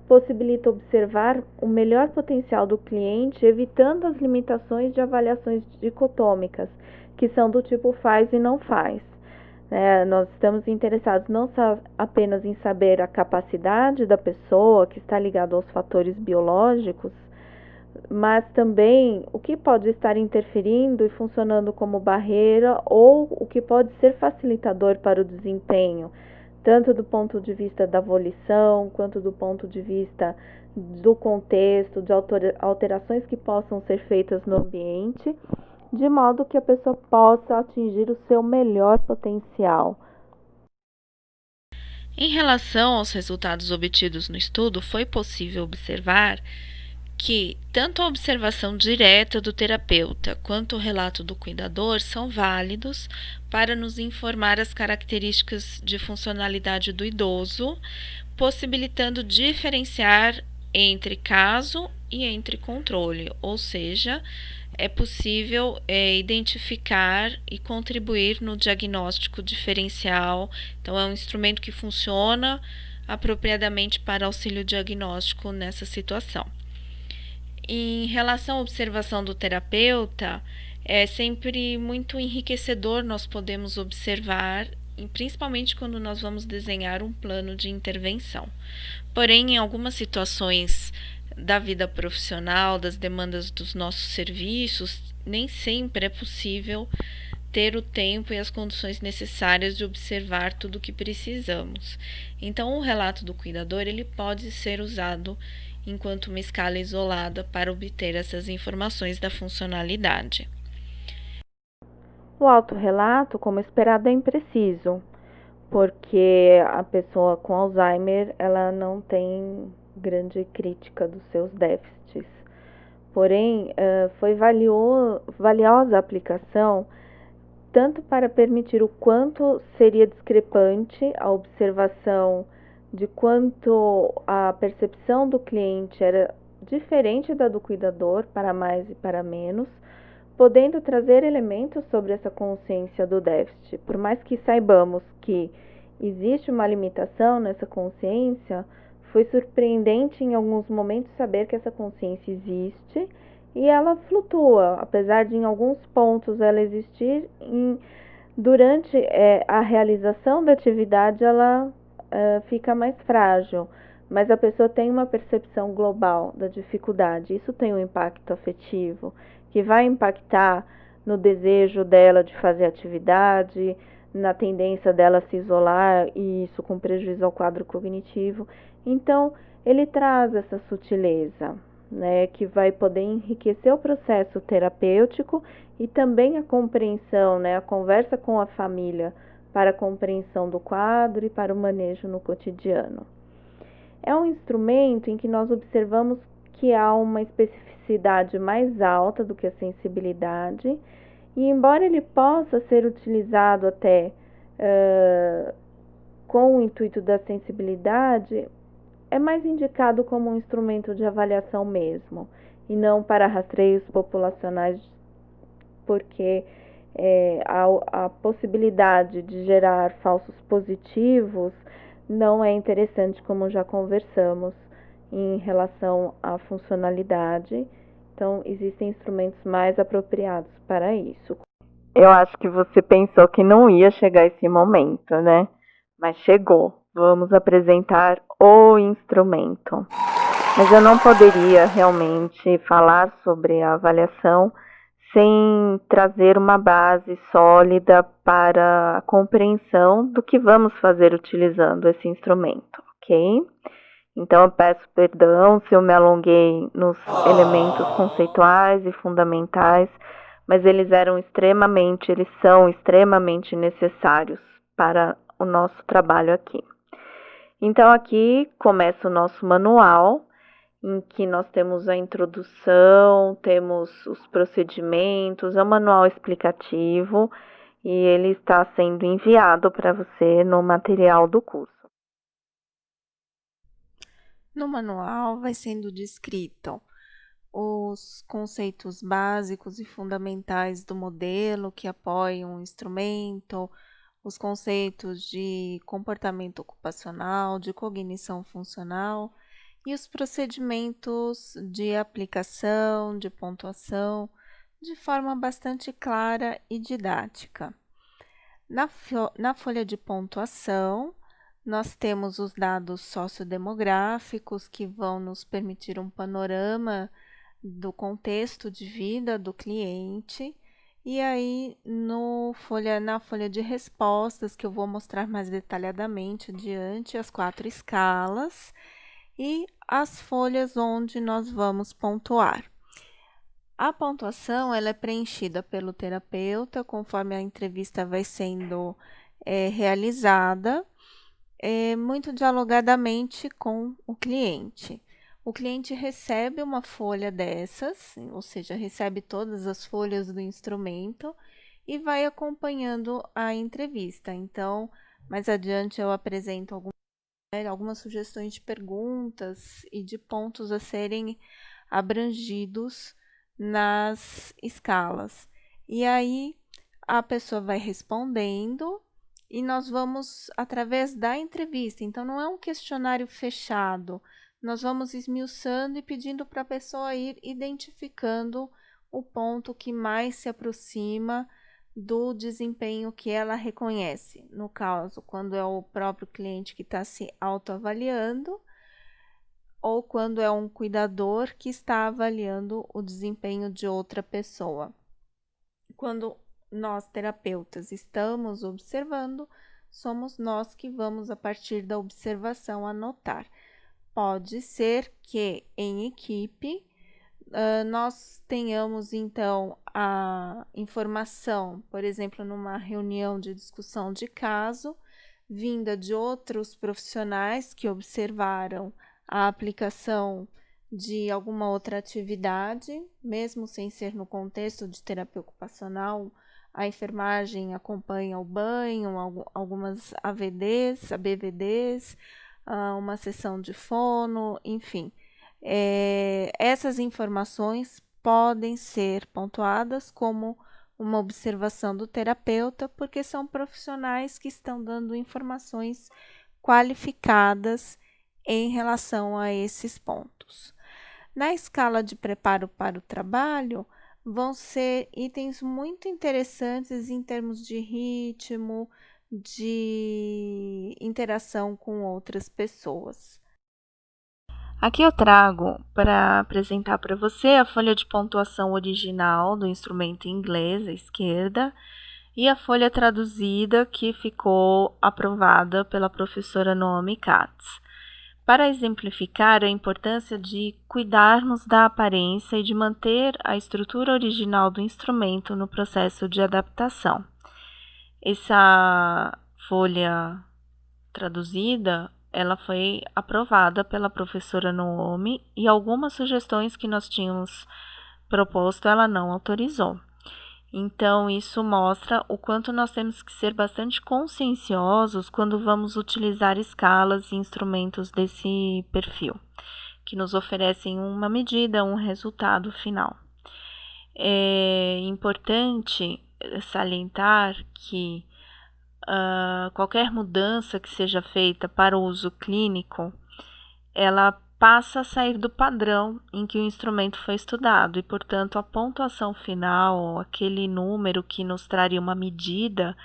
possibilita observar o melhor potencial do cliente, evitando as limitações de avaliações dicotômicas, que são do tipo faz e não faz. Nós estamos interessados não só apenas em saber a capacidade da pessoa, que está ligado aos fatores biológicos, mas também o que pode estar interferindo e funcionando como barreira ou o que pode ser facilitador para o desempenho, tanto do ponto de vista da volição, quanto do ponto de vista do contexto, de alterações que possam ser feitas no ambiente, de modo que a pessoa possa atingir o seu melhor potencial. Em relação aos resultados obtidos no estudo, foi possível observar que tanto a observação direta do terapeuta quanto o relato do cuidador são válidos para nos informar as características de funcionalidade do idoso, possibilitando diferenciar entre caso e entre controle, ou seja, é possível identificar e contribuir no diagnóstico diferencial. Então, é um instrumento que funciona apropriadamente para auxílio diagnóstico nessa situação. Em relação à observação do terapeuta, é sempre muito enriquecedor nós podemos observar, principalmente quando nós vamos desenhar um plano de intervenção. Porém, em algumas situações da vida profissional, das demandas dos nossos serviços, nem sempre é possível ter o tempo e as condições necessárias de observar tudo o que precisamos. Então, o relato do cuidador ele pode ser usado enquanto uma escala isolada para obter essas informações da funcionalidade. O autorrelato, como esperado, é impreciso, porque a pessoa com Alzheimer, ela não tem grande crítica dos seus déficits. Porém, foi valiosa a aplicação, tanto para permitir o quanto seria discrepante a observação de quanto a percepção do cliente era diferente da do cuidador, para mais e para menos, podendo trazer elementos sobre essa consciência do déficit. Por mais que saibamos que existe uma limitação nessa consciência, foi surpreendente em alguns momentos saber que essa consciência existe e ela flutua, apesar de em alguns pontos ela existir, durante a realização da atividade ela fica mais frágil, mas a pessoa tem uma percepção global da dificuldade. Isso tem um impacto afetivo, que vai impactar no desejo dela de fazer atividade, na tendência dela se isolar, e isso com prejuízo ao quadro cognitivo. Então, ele traz essa sutileza, né, que vai poder enriquecer o processo terapêutico e também a compreensão, né, a conversa com a família para a compreensão do quadro e para o manejo no cotidiano. É um instrumento em que nós observamos que há uma especificidade mais alta do que a sensibilidade, e embora ele possa ser utilizado até com o intuito da sensibilidade, é mais indicado como um instrumento de avaliação mesmo, e não para rastreios populacionais, porque a possibilidade de gerar falsos positivos não é interessante, como já conversamos, em relação à funcionalidade. Então, existem instrumentos mais apropriados para isso. Eu acho que você pensou que não ia chegar esse momento, né? Mas chegou. Vamos apresentar o instrumento. Mas eu não poderia realmente falar sobre a avaliação sem trazer uma base sólida para a compreensão do que vamos fazer utilizando esse instrumento, ok? Então eu peço perdão se eu me alonguei nos elementos conceituais e fundamentais, mas eles são extremamente necessários para o nosso trabalho aqui. Então aqui começa o nosso manual, em que nós temos a introdução, temos os procedimentos, é um manual explicativo e ele está sendo enviado para você no material do curso. No manual vai sendo descrito os conceitos básicos e fundamentais do modelo que apoiam o instrumento, os conceitos de comportamento ocupacional, de cognição funcional e os procedimentos de aplicação, de pontuação, de forma bastante clara e didática. Na folha de pontuação, nós temos os dados sociodemográficos que vão nos permitir um panorama do contexto de vida do cliente. E aí, na folha de respostas, que eu vou mostrar mais detalhadamente adiante, as 4 escalas e as folhas onde nós vamos pontuar. A pontuação ela é preenchida pelo terapeuta conforme a entrevista vai sendo realizada, muito dialogadamente com o cliente. O cliente recebe uma folha dessas, ou seja, recebe todas as folhas do instrumento e vai acompanhando a entrevista. Então, mais adiante eu apresento algumas sugestões de perguntas e de pontos a serem abrangidos nas escalas. E aí a pessoa vai respondendo e nós vamos através da entrevista. Então, não é um questionário fechado. Nós vamos esmiuçando e pedindo para a pessoa ir identificando o ponto que mais se aproxima do desempenho que ela reconhece. No caso, quando é o próprio cliente que está se autoavaliando, ou quando é um cuidador que está avaliando o desempenho de outra pessoa. Quando nós, terapeutas, estamos observando, somos nós que vamos, a partir da observação, anotar. Pode ser que em equipe nós tenhamos, então, a informação, por exemplo, numa reunião de discussão de caso, vinda de outros profissionais que observaram a aplicação de alguma outra atividade, mesmo sem ser no contexto de terapia ocupacional. A enfermagem acompanha o banho, algumas AVDs, ABVDs, uma sessão de fono, enfim. Essas informações podem ser pontuadas como uma observação do terapeuta, porque são profissionais que estão dando informações qualificadas em relação a esses pontos. Na escala de preparo para o trabalho, vão ser itens muito interessantes em termos de ritmo, de interação com outras pessoas. Aqui eu trago para apresentar para você a folha de pontuação original do instrumento em inglês, à esquerda, e a folha traduzida que ficou aprovada pela professora Naomi Katz. Para exemplificar a importância de cuidarmos da aparência e de manter a estrutura original do instrumento no processo de adaptação. Essa folha traduzida, ela foi aprovada pela professora Naomi e algumas sugestões que nós tínhamos proposto ela não autorizou. Então, isso mostra o quanto nós temos que ser bastante conscienciosos quando vamos utilizar escalas e instrumentos desse perfil, que nos oferecem uma medida, um resultado final. É importante salientar que qualquer mudança que seja feita para o uso clínico, ela passa a sair do padrão em que o instrumento foi estudado e, portanto, a pontuação final, aquele número que nos traria uma medida,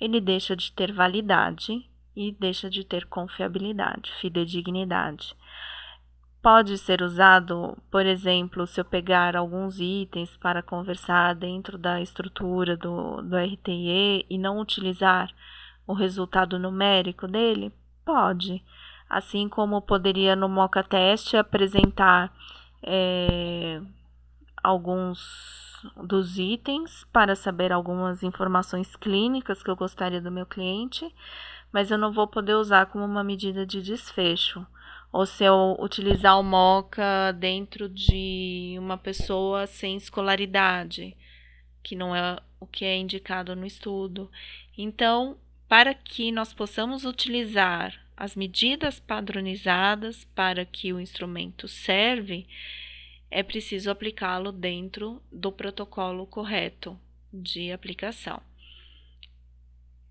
ele deixa de ter validade e deixa de ter confiabilidade, fidedignidade. Pode ser usado, por exemplo, se eu pegar alguns itens para conversar dentro da estrutura do RTE e não utilizar o resultado numérico dele? Pode. Assim como poderia no Moca Teste apresentar alguns dos itens para saber algumas informações clínicas que eu gostaria do meu cliente, mas eu não vou poder usar como uma medida de desfecho. Ou se eu utilizar o Moca dentro de uma pessoa sem escolaridade, que não é o que é indicado no estudo. Então, para que nós possamos utilizar as medidas padronizadas para que o instrumento serve, é preciso aplicá-lo dentro do protocolo correto de aplicação.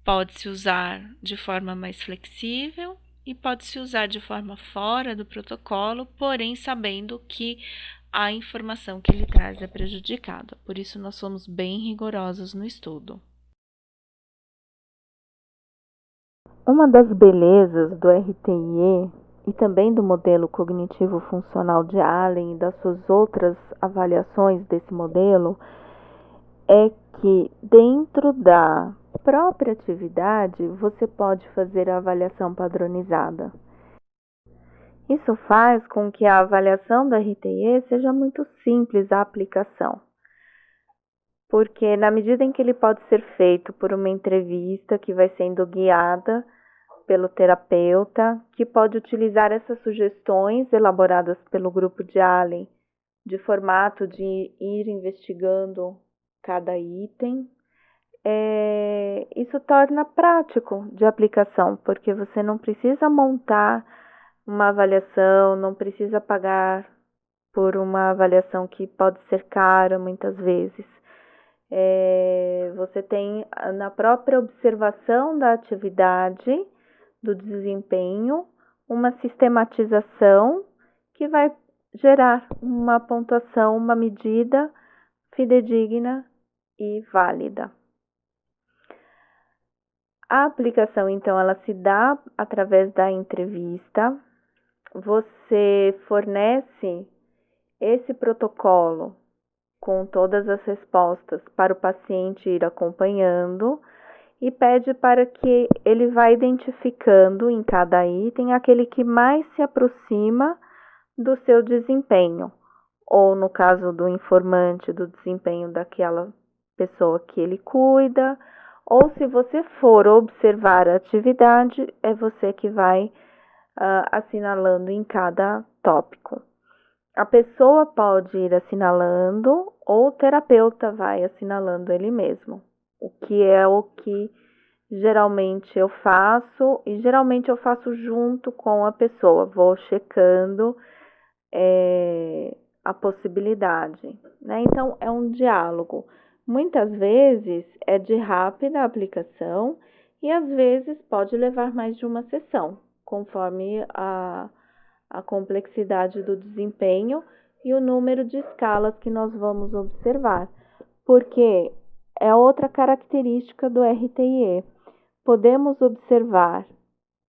Pode-se usar de forma mais flexível e pode-se usar de forma fora do protocolo, porém sabendo que a informação que ele traz é prejudicada. Por isso, nós somos bem rigorosos no estudo. Uma das belezas do RTIE e também do modelo cognitivo-funcional de Allen e das suas outras avaliações desse modelo é que dentro da própria atividade você pode fazer a avaliação padronizada. Isso faz com que a avaliação do RTIE seja muito simples a aplicação, porque na medida em que ele pode ser feito por uma entrevista que vai sendo guiada pelo terapeuta, que pode utilizar essas sugestões elaboradas pelo grupo de Allen, de formato de ir investigando cada item, isso torna prático de aplicação, porque você não precisa montar uma avaliação, não precisa pagar por uma avaliação que pode ser cara muitas vezes. Você tem na própria observação da atividade, do desempenho, uma sistematização que vai gerar uma pontuação, uma medida fidedigna e válida. A aplicação, então, ela se dá através da entrevista. Você fornece esse protocolo com todas as respostas para o paciente ir acompanhando e pede para que ele vá identificando em cada item aquele que mais se aproxima do seu desempenho, ou no caso do informante, do desempenho daquela pessoa que ele cuida, ou se você for observar a atividade, é você que vai assinalando em cada tópico. A pessoa pode ir assinalando ou o terapeuta vai assinalando ele mesmo, o que é o que geralmente eu faço, e geralmente eu faço junto com a pessoa, vou checando a possibilidade, né? Então, é um diálogo. Muitas vezes é de rápida aplicação e às vezes pode levar mais de uma sessão, conforme a complexidade do desempenho e o número de escalas que nós vamos observar, porque é outra característica do RTIE. Podemos observar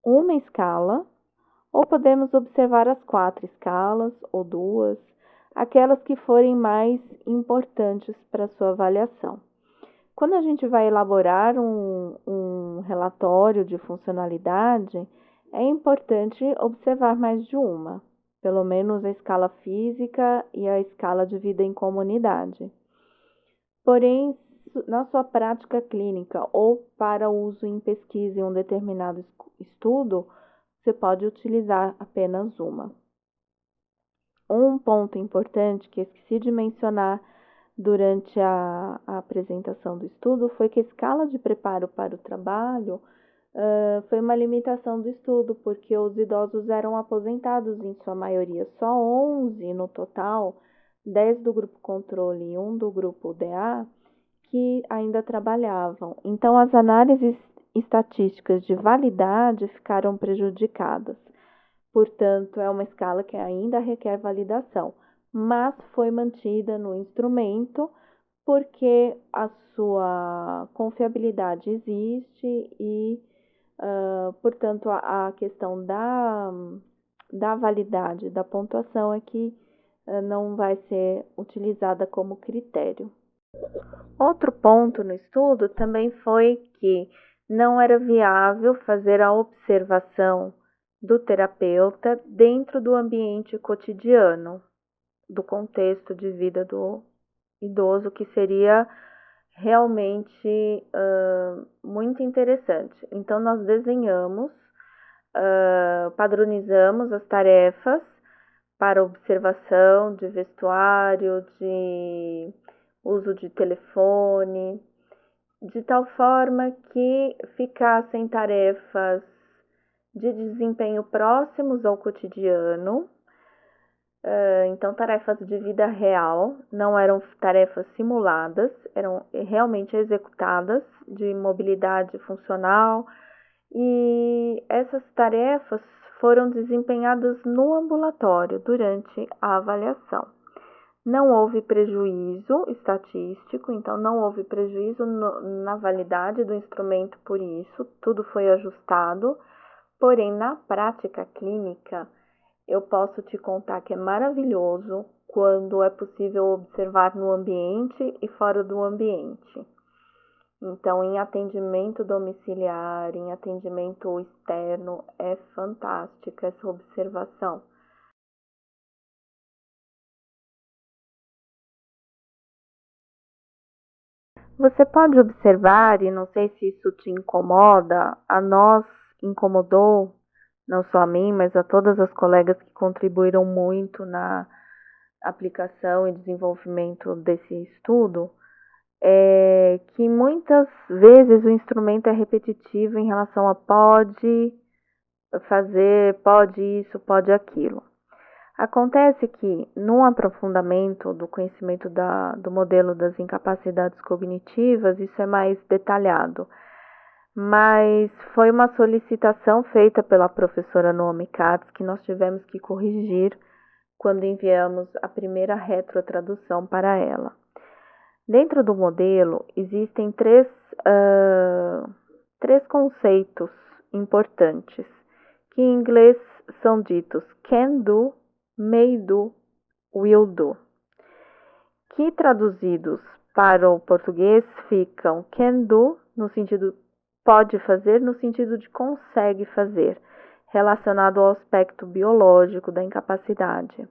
uma escala ou podemos observar as 4 escalas ou 2, aquelas que forem mais importantes para a sua avaliação. Quando a gente vai elaborar um relatório de funcionalidade, é importante observar mais de uma, pelo menos a escala física e a escala de vida em comunidade. Porém, na sua prática clínica ou para uso em pesquisa em um determinado estudo, você pode utilizar apenas uma. Um ponto importante que esqueci de mencionar durante a apresentação do estudo foi que a escala de preparo para o trabalho foi uma limitação do estudo, porque os idosos eram aposentados em sua maioria, só 11 no total, 10 do grupo controle e 1 do grupo DA, que ainda trabalhavam. Então, as análises estatísticas de validade ficaram prejudicadas. Portanto, é uma escala que ainda requer validação, mas foi mantida no instrumento porque a sua confiabilidade existe e, portanto, a questão da validade da pontuação é que não vai ser utilizada como critério. Outro ponto no estudo também foi que não era viável fazer a observação do terapeuta dentro do ambiente cotidiano, do contexto de vida do idoso, que seria realmente muito interessante. Então, nós desenhamos, padronizamos as tarefas para observação de vestuário, de uso de telefone, de tal forma que ficassem tarefas de desempenho próximos ao cotidiano, então tarefas de vida real, não eram tarefas simuladas, eram realmente executadas de mobilidade funcional, e essas tarefas foram desempenhadas no ambulatório durante a avaliação. Não houve prejuízo estatístico, então não houve prejuízo na validade do instrumento por isso, tudo foi ajustado. Porém, na prática clínica, eu posso te contar que é maravilhoso quando é possível observar no ambiente e fora do ambiente. Então, em atendimento domiciliar, em atendimento externo, é fantástica essa observação. Você pode observar, e não sei se isso te incomoda, a nós incomodou, não só a mim, mas a todas as colegas que contribuíram muito na aplicação e desenvolvimento desse estudo, que muitas vezes o instrumento é repetitivo em relação a pode fazer, pode isso, pode aquilo. Acontece que, no aprofundamento do conhecimento do modelo das incapacidades cognitivas, isso é mais detalhado. Mas foi uma solicitação feita pela professora Naomi Katz que nós tivemos que corrigir quando enviamos a primeira retrotradução para ela. Dentro do modelo, existem três conceitos importantes, que em inglês são ditos can do, may do, will do, que traduzidos para o português ficam can do, no sentido pode fazer, no sentido de consegue fazer, relacionado ao aspecto biológico da incapacidade.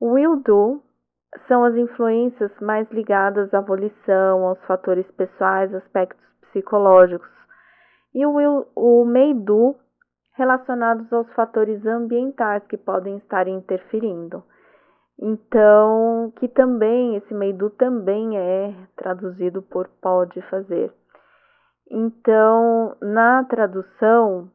Will do são as influências mais ligadas à volição, aos fatores pessoais, aspectos psicológicos, e o MEI-DO relacionados aos fatores ambientais que podem estar interferindo. Então, que também, esse MEI-DO também é traduzido por pode fazer. Então, na tradução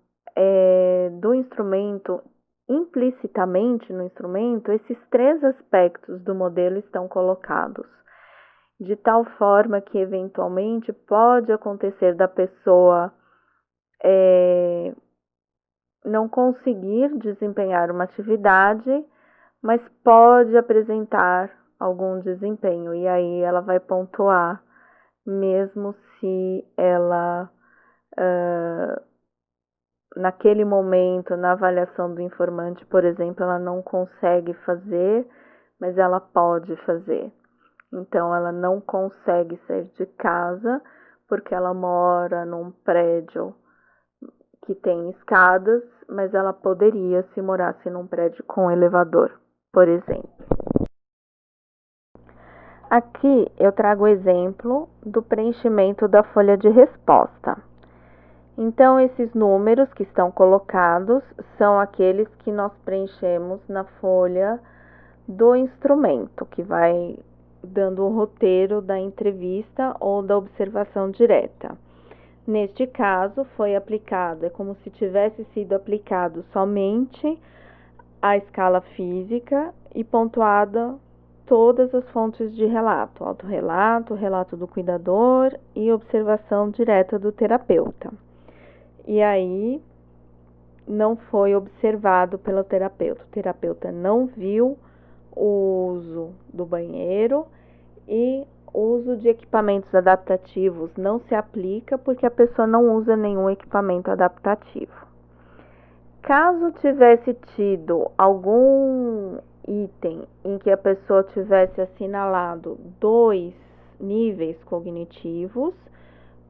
do instrumento, implicitamente no instrumento, esses 3 aspectos do modelo estão colocados, de tal forma que, eventualmente, pode acontecer da pessoa não conseguir desempenhar uma atividade, mas pode apresentar algum desempenho, e aí ela vai pontuar, mesmo se ela, naquele momento, na avaliação do informante, por exemplo, ela não consegue fazer, mas ela pode fazer. Então, ela não consegue sair de casa porque ela mora num prédio que tem escadas, mas ela poderia se morasse num prédio com elevador, por exemplo. Aqui eu trago o exemplo do preenchimento da folha de resposta. Então, esses números que estão colocados são aqueles que nós preenchemos na folha do instrumento, que vai dando o roteiro da entrevista ou da observação direta. Neste caso, foi aplicado, é como se tivesse sido aplicado somente a escala física e pontuada todas as fontes de relato, autorrelato, relato do cuidador e observação direta do terapeuta. E aí, não foi observado pelo terapeuta. O terapeuta não viu o uso do banheiro e o uso de equipamentos adaptativos não se aplica porque a pessoa não usa nenhum equipamento adaptativo. Caso tivesse tido algum item em que a pessoa tivesse assinalado 2 níveis cognitivos,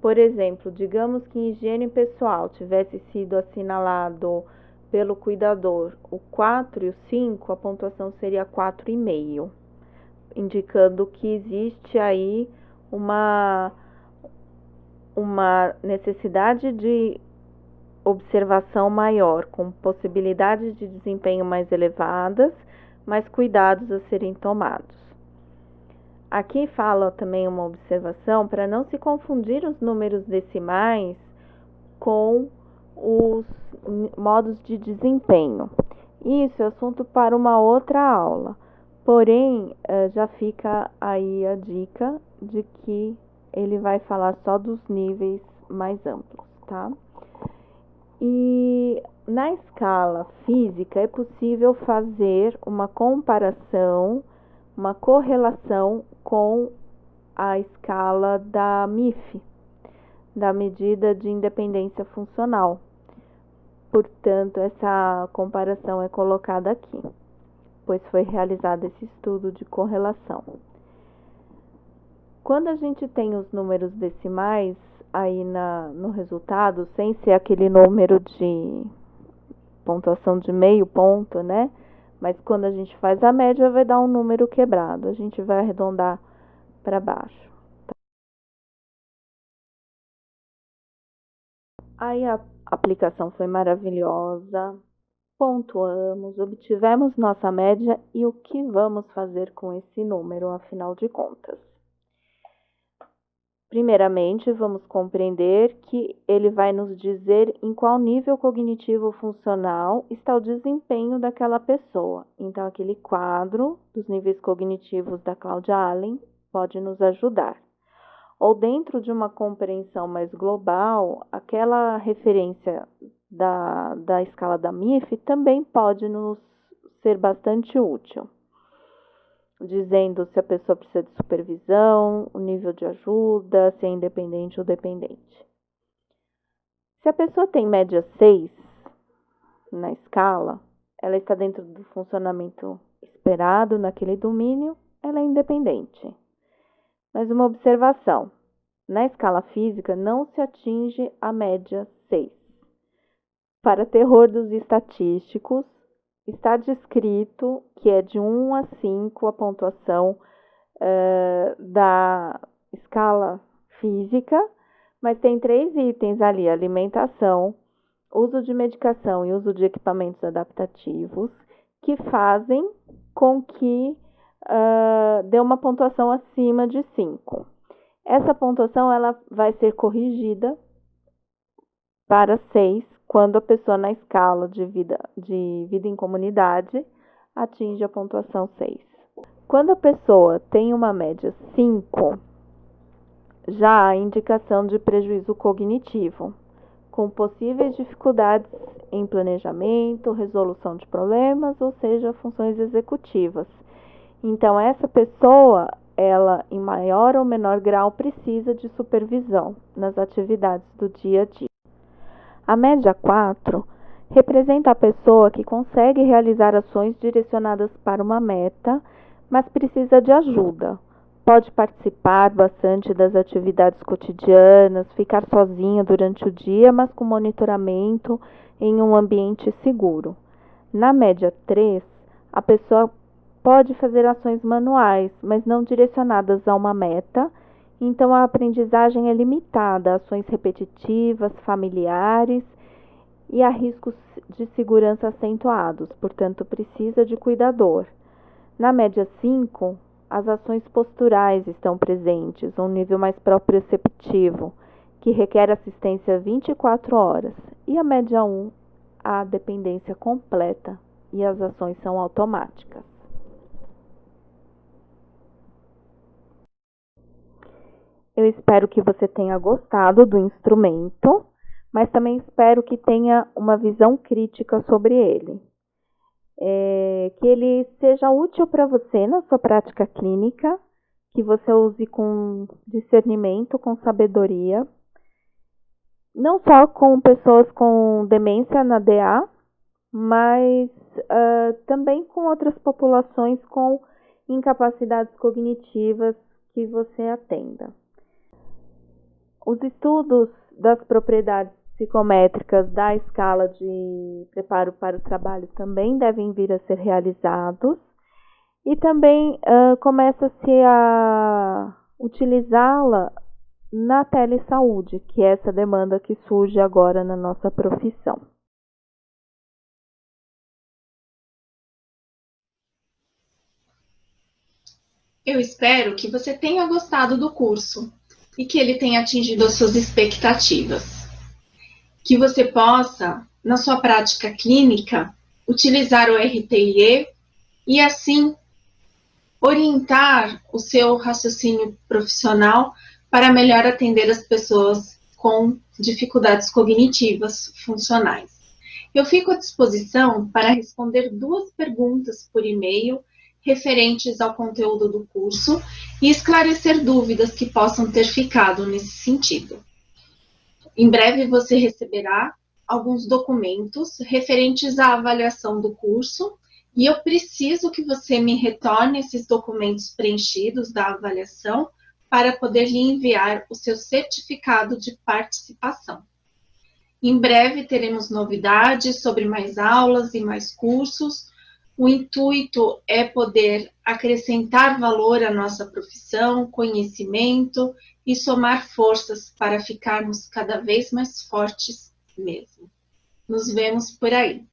por exemplo, digamos que em higiene pessoal tivesse sido assinalado pelo cuidador o 4 e o 5, a pontuação seria 4,5, indicando que existe aí uma necessidade de observação maior, com possibilidades de desempenho mais elevadas, mas cuidados a serem tomados. Aqui fala também uma observação para não se confundir os números decimais com os modos de desempenho. Isso é assunto para uma outra aula. Porém, já fica aí a dica de que ele vai falar só dos níveis mais amplos, tá? E na escala física é possível fazer uma comparação, uma correlação com a escala da MIF, da medida de independência funcional. Portanto, essa comparação é colocada aqui, pois foi realizado esse estudo de correlação. Quando a gente tem os números decimais aí no resultado, sem ser aquele número de pontuação de meio ponto, né? Mas quando a gente faz a média, vai dar um número quebrado. A gente vai arredondar para baixo. Aí a aplicação foi maravilhosa, pontuamos, obtivemos nossa média e o que vamos fazer com esse número, afinal de contas? Primeiramente, vamos compreender que ele vai nos dizer em qual nível cognitivo funcional está o desempenho daquela pessoa. Então, aquele quadro dos níveis cognitivos da Cláudia Allen pode nos ajudar. Ou dentro de uma compreensão mais global, aquela referência da escala da MIF também pode nos ser bastante útil, dizendo se a pessoa precisa de supervisão, o nível de ajuda, se é independente ou dependente. Se a pessoa tem média 6 na escala, ela está dentro do funcionamento esperado naquele domínio, ela é independente. Mas uma observação, na escala física não se atinge a média 6. Para terror dos estatísticos, está descrito que é de 1 a 5 a pontuação da escala física, Mas tem 3 itens ali: alimentação, uso de medicação e uso de equipamentos adaptativos, que fazem com que dê uma pontuação acima de 5. Essa pontuação ela vai ser corrigida para 6 quando a pessoa na escala de vida em comunidade atinge a pontuação 6. Quando a pessoa tem uma média 5, já há indicação de prejuízo cognitivo, com possíveis dificuldades em planejamento, resolução de problemas, ou seja, funções executivas. Então, essa pessoa, ela, em maior ou menor grau, precisa de supervisão nas atividades do dia a dia. A média 4 representa a pessoa que consegue realizar ações direcionadas para uma meta, mas precisa de ajuda. Pode participar bastante das atividades cotidianas, ficar sozinha durante o dia, mas com monitoramento em um ambiente seguro. Na média 3, a pessoa pode fazer ações manuais, mas não direcionadas a uma meta, então a aprendizagem é limitada a ações repetitivas, familiares e a riscos de segurança acentuados, portanto precisa de cuidador. Na média 5, as ações posturais estão presentes, um nível mais proprioceptivo, que requer assistência 24 horas. E a média 1, a dependência completa e as ações são automáticas. Eu espero que você tenha gostado do instrumento, mas também espero que tenha uma visão crítica sobre ele. Que ele seja útil para você na sua prática clínica, que você use com discernimento, com sabedoria, não só com pessoas com demência na DA, mas também com outras populações com incapacidades cognitivas que você atenda. Os estudos das propriedades psicométricas da escala de preparo para o trabalho também devem vir a ser realizados e também começa-se a utilizá-la na telesaúde, que é essa demanda que surge agora na nossa profissão. Eu espero que você tenha gostado do curso e que ele tenha atingido as suas expectativas. Que você possa, na sua prática clínica, utilizar o RTIE e assim orientar o seu raciocínio profissional para melhor atender as pessoas com dificuldades cognitivas funcionais. Eu fico à disposição para responder 2 perguntas por e-mail referentes ao conteúdo do curso e esclarecer dúvidas que possam ter ficado nesse sentido. Em breve você receberá alguns documentos referentes à avaliação do curso e eu preciso que você me retorne esses documentos preenchidos da avaliação para poder lhe enviar o seu certificado de participação. Em breve teremos novidades sobre mais aulas e mais cursos. O intuito é poder acrescentar valor à nossa profissão, conhecimento e somar forças para ficarmos cada vez mais fortes mesmo. Nos vemos por aí.